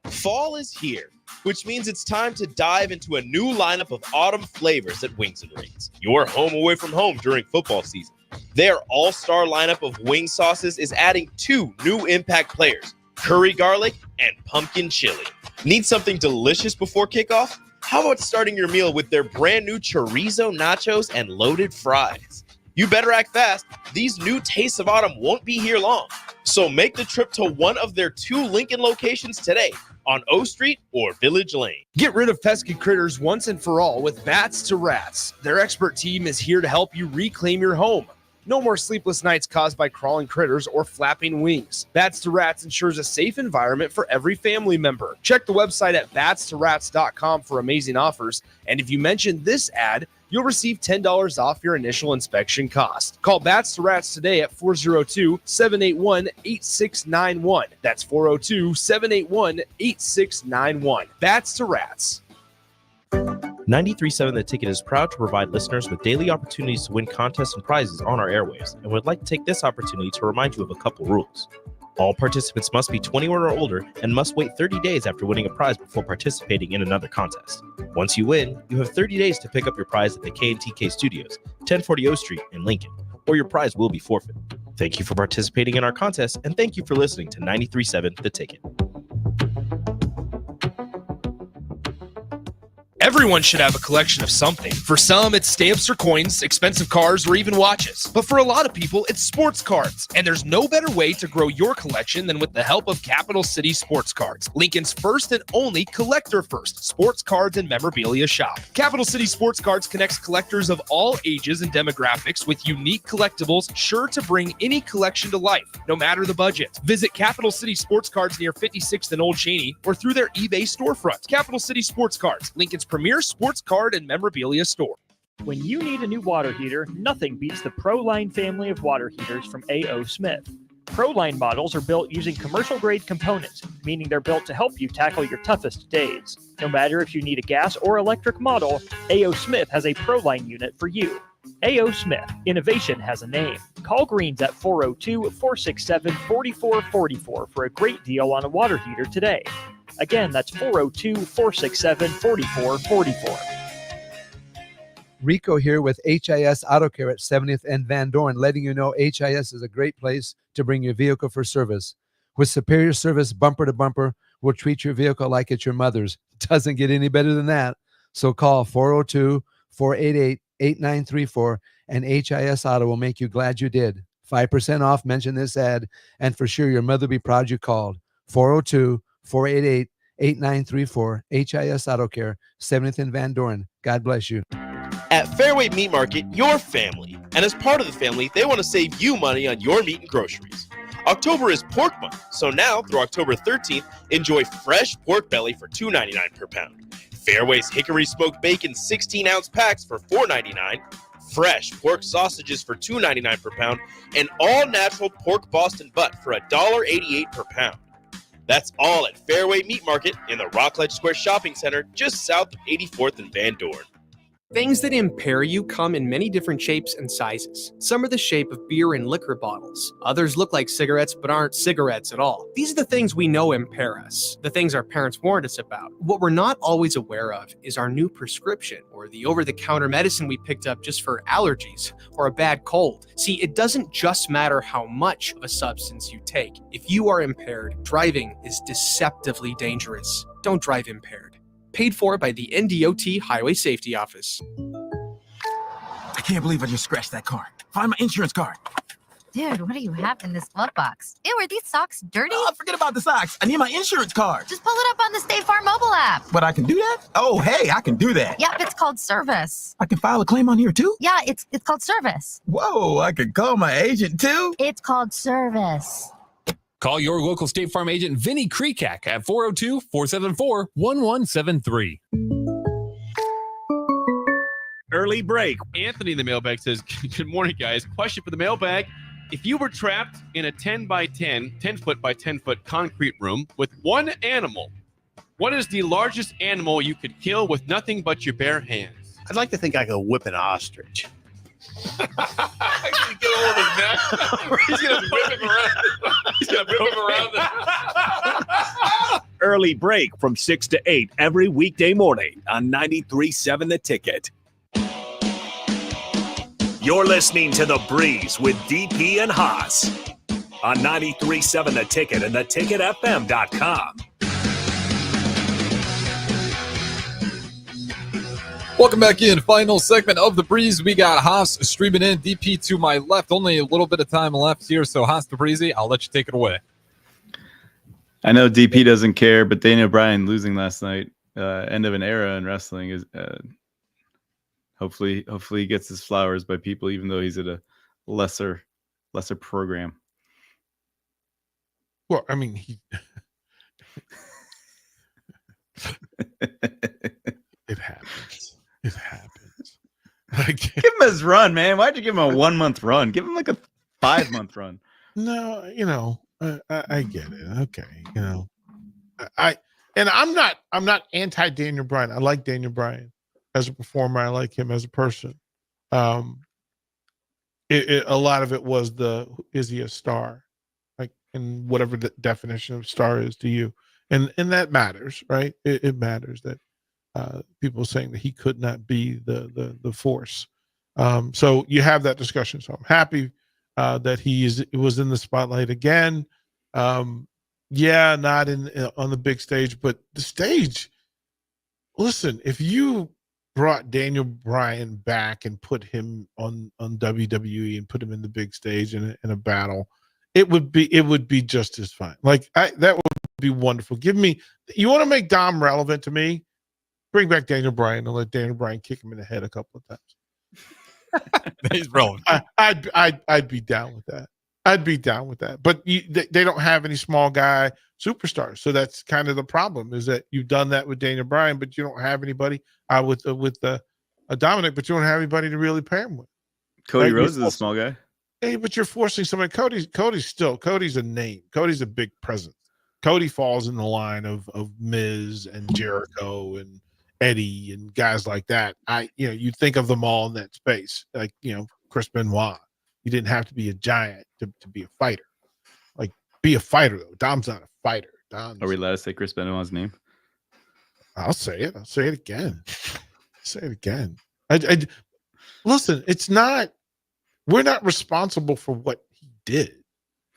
Speaker 1: Fall is here, which means it's time to dive into a new lineup of autumn flavors at Wings and Rings, your home away from home during football season. Their all-star lineup of wing sauces is adding 2 new impact players, curry garlic and pumpkin chili. Need something delicious before kickoff? How about starting your meal with their brand new chorizo nachos and loaded fries? You better act fast. These new tastes of autumn won't be here long. So make the trip to one of their 2 Lincoln locations today on O Street or Village Lane.
Speaker 17: Get rid of pesky critters once and for all with Bats to Rats. Their expert team is here to help you reclaim your home. No more sleepless nights caused by crawling critters or flapping wings. Bats to Rats ensures a safe environment for every family member. Check the website at batstoRats.com for amazing offers. And if you mention this ad, you'll receive $10 off your initial inspection cost. Call Bats to Rats today at 402-781-8691. That's 402-781-8691. Bats to Rats.
Speaker 1: 93.7 The Ticket is proud to provide listeners with daily opportunities to win contests and prizes on our airwaves, and would like to take this opportunity to remind you of a couple rules. All participants must be 21 or older and must wait 30 days after winning a prize before participating in another contest. Once you win, you have 30 days to pick up your prize at the K&TK Studios, 1040 O Street in Lincoln, or your prize will be forfeited. Thank you for participating in our contest, and thank you for listening to 93.7 The Ticket.
Speaker 17: Everyone should have a collection of something. For some, it's stamps or coins, expensive cars, or even watches. But for a lot of people, it's sports cards. And there's no better way to grow your collection than with the help of Capital City Sports Cards, Lincoln's first and only collector-first sports cards and memorabilia shop. Capital City Sports Cards connects collectors of all ages and demographics with unique collectibles sure to bring any collection to life, no matter the budget. Visit Capital City Sports Cards near 56th and Old Cheney or through their eBay storefront. Capital City Sports Cards, Lincoln's premier sports card and memorabilia store.
Speaker 16: When you need a new water heater, nothing beats the ProLine family of water heaters from A.O. Smith. ProLine models are built using commercial-grade components, meaning they're built to help you tackle your toughest days. No matter if you need a gas or electric model, A.O. Smith has a ProLine unit for you. A.O. Smith, innovation has a name. Call Greens at 402-467-4444 for a great deal on a water heater today. Again, that's 402-467-4444.
Speaker 7: Rico here with HIS Auto Care at 70th and Van Dorn, letting you know HIS is a great place to bring your vehicle for service. With superior service bumper to bumper, we'll treat your vehicle like it's your mother's. It doesn't get any better than that. So call 402-488-8934 and HIS Auto will make you glad you did. 5% off, mention this ad, and for sure your mother will be proud you called. 402-488-8934, HIS Auto Care, 70th and Van Dorn. God bless you.
Speaker 1: At Fairway Meat Market, your family. And as part of the family, they want to save you money on your meat and groceries. October is pork month, so now through October 13th, enjoy fresh pork belly for $2.99 per pound. Fairway's Hickory Smoked Bacon 16-ounce packs for $4.99. Fresh pork sausages for $2.99 per pound. And all-natural pork Boston butt for $1.88 per pound. That's all at Fairway Meat Market in the Rockledge Square Shopping Center, just south of 84th and Van Dorn.
Speaker 9: Things that impair you come in many different shapes and sizes. Some are the shape of beer and liquor bottles. Others look like cigarettes but aren't cigarettes at all. These are the things we know impair us, the things our parents warned us about. What we're not always aware of is our new prescription or the over-the-counter medicine we picked up just for allergies or a bad cold. See, it doesn't just matter how much of a substance you take. If you are impaired, driving is deceptively dangerous. Don't drive impaired. Paid for by the NDOT Highway Safety Office.
Speaker 23: I can't believe I just scratched that car. Find my insurance card.
Speaker 24: Dude, what do you have in this glove box? Ew, are these socks dirty?
Speaker 23: Oh, forget about the socks. I need my insurance card.
Speaker 24: Just pull it up on the State Farm mobile app.
Speaker 23: But I can do that? Oh, hey, I can do that.
Speaker 24: Yep, it's called service.
Speaker 23: I can file a claim on here too?
Speaker 24: Yeah, it's called service.
Speaker 23: Whoa, I can call my agent too?
Speaker 24: It's called service.
Speaker 2: Call your local State Farm agent, Vinny Krekak, at 402-474-1173.
Speaker 6: Early break. Anthony in the mailbag says, good morning, guys. Question for the mailbag. If you were trapped in a 10 by 10, 10 foot by 10 foot concrete room with one animal, What is the largest animal you could kill with nothing but your bare hands?
Speaker 5: I'd like to think I could whip an ostrich.
Speaker 2: Get all of his neck. He's gonna whip him around. He's gonna whip him around.
Speaker 4: Early break from 6 to 8 every weekday morning on 93.7 The Ticket. You're listening to The Breeze with DP and Haas on 93.7 The Ticket and theticketfm.com.
Speaker 2: Welcome back in. Final segment of The Breeze. We got Haas streaming in, DP to my left. Only a little bit of time left here, so Haas the Breezy, I'll let you take it away.
Speaker 14: I know DP doesn't care, but Daniel Bryan losing last night, end of an era in wrestling, is hopefully he gets his flowers by people, even though he's at a lesser program.
Speaker 12: Well, I mean, it happens. It happens.
Speaker 14: Give him his run, man. Why'd you give him a 1 month run? Give him like a 5 month run.
Speaker 12: No, I get it. Okay, I'm not anti Daniel Bryan. I like Daniel Bryan as a performer. I like him as a person. A lot of it was is he a star? Like, in whatever the definition of star is to you, and that matters, right? It matters that people saying that he could not be the force. So you have that discussion. So I'm happy that he was in the spotlight again. Not on the big stage, but the stage. Listen, if you brought Daniel Bryan back and put him on WWE and put him in the big stage in a battle, it would be just as fine. Like, that would be wonderful. You want to make Dom relevant to me? Bring back Daniel Bryan and let Daniel Bryan kick him in the head a couple of times.
Speaker 2: He's relevant.
Speaker 12: I'd be down with that. I'd be down with that. But they don't have any small guy superstars, so that's kind of the problem. Is that you've done that with Daniel Bryan, but you don't have anybody with Dominic, but you don't have anybody to really pair him with.
Speaker 14: Cody Rhodes is a small guy.
Speaker 12: Hey, but you're forcing somebody. Cody's a name. Cody's a big presence. Cody falls in the line of Miz and Jericho and Eddie and guys like that. You think of them all in that space, like, Chris Benoit. You didn't have to be a giant to be a fighter. Like, be a fighter though. Dom's not a fighter.
Speaker 14: Are we allowed to say Chris Benoit's name?
Speaker 12: I'll say it. I'll say it again. I listen. We're not responsible for what he did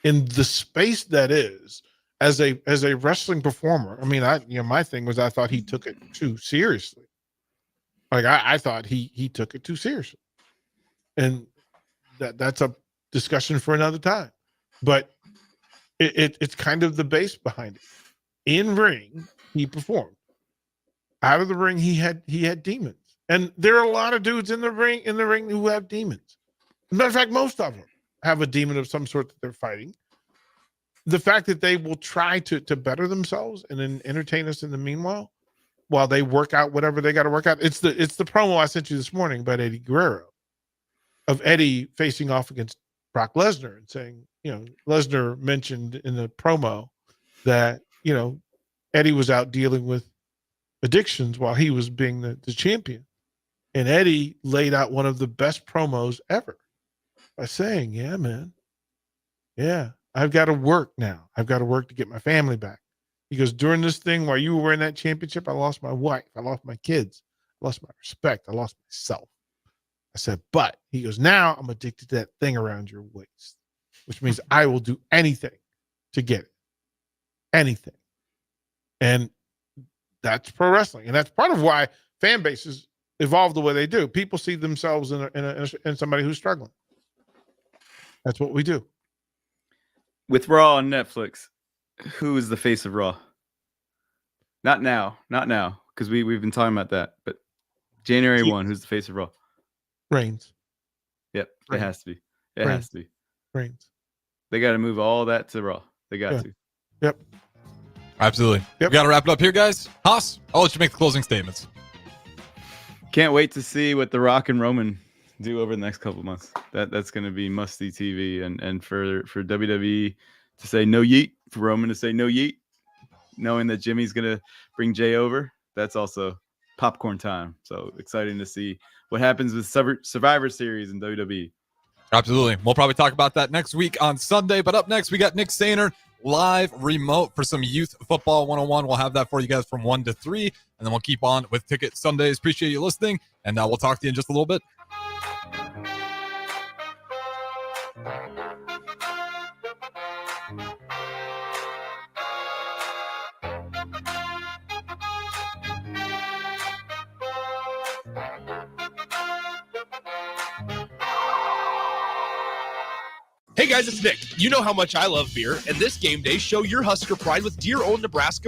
Speaker 12: in the space that is. As a wrestling performer, I mean, my thing was I thought he took it too seriously. Like, I thought he took it too seriously, and that's a discussion for another time. But it's kind of the base behind it. In ring, he performed. Out of the ring, he had demons, and there are a lot of dudes in the ring who have demons. As a matter of fact, most of them have a demon of some sort that they're fighting. The fact that they will try to better themselves and then entertain us in the meanwhile, while they work out whatever they got to work out. It's the promo I sent you this morning about Eddie Guerrero, of Eddie facing off against Brock Lesnar and saying, Lesnar mentioned in the promo that, Eddie was out dealing with addictions while he was being the champion. And Eddie laid out one of the best promos ever by saying, yeah, man. Yeah. I've got to work now. I've got to work to get my family back. He goes, during this thing, while you were wearing that championship, I lost my wife. I lost my kids. I lost my respect. I lost myself. I said, but he goes, now I'm addicted to that thing around your waist, which means I will do anything to get it. Anything. And that's pro wrestling. And that's part of why fan bases evolve the way they do. People see themselves in somebody who's struggling. That's what we do.
Speaker 14: With Raw on Netflix, who is the face of Raw? Not now, because we've been talking about that. But January 1, who's the face of Raw?
Speaker 12: Reigns.
Speaker 14: Yep,
Speaker 12: Reigns.
Speaker 14: It has to be. It has to be.
Speaker 12: Reigns.
Speaker 14: They got to move all that to Raw. They got to.
Speaker 12: Yep.
Speaker 2: Absolutely.
Speaker 12: Yep.
Speaker 2: We got to wrap it up here, guys. Haas, I'll let you make the closing statements.
Speaker 14: Can't wait to see what The Rock and Roman do over the next couple of months. That's going to be must-see TV, and for WWE to say no yeet, for Roman to say no yeet, knowing that Jimmy's going to bring Jay over, that's also popcorn time. So exciting to see what happens with Survivor Series in WWE.
Speaker 13: Absolutely. We'll probably talk about that next week on Sunday. But up next, we got Nick Sainer live remote for some Youth Football 101. We'll have that for you guys from 1 to 3. And then we'll keep on with Ticket Sundays. Appreciate you listening. And we'll talk to you in just a little bit.
Speaker 3: Hey guys, it's Nick. You know how much I love beer, and this game day, show your Husker pride with deer-owned Nebraska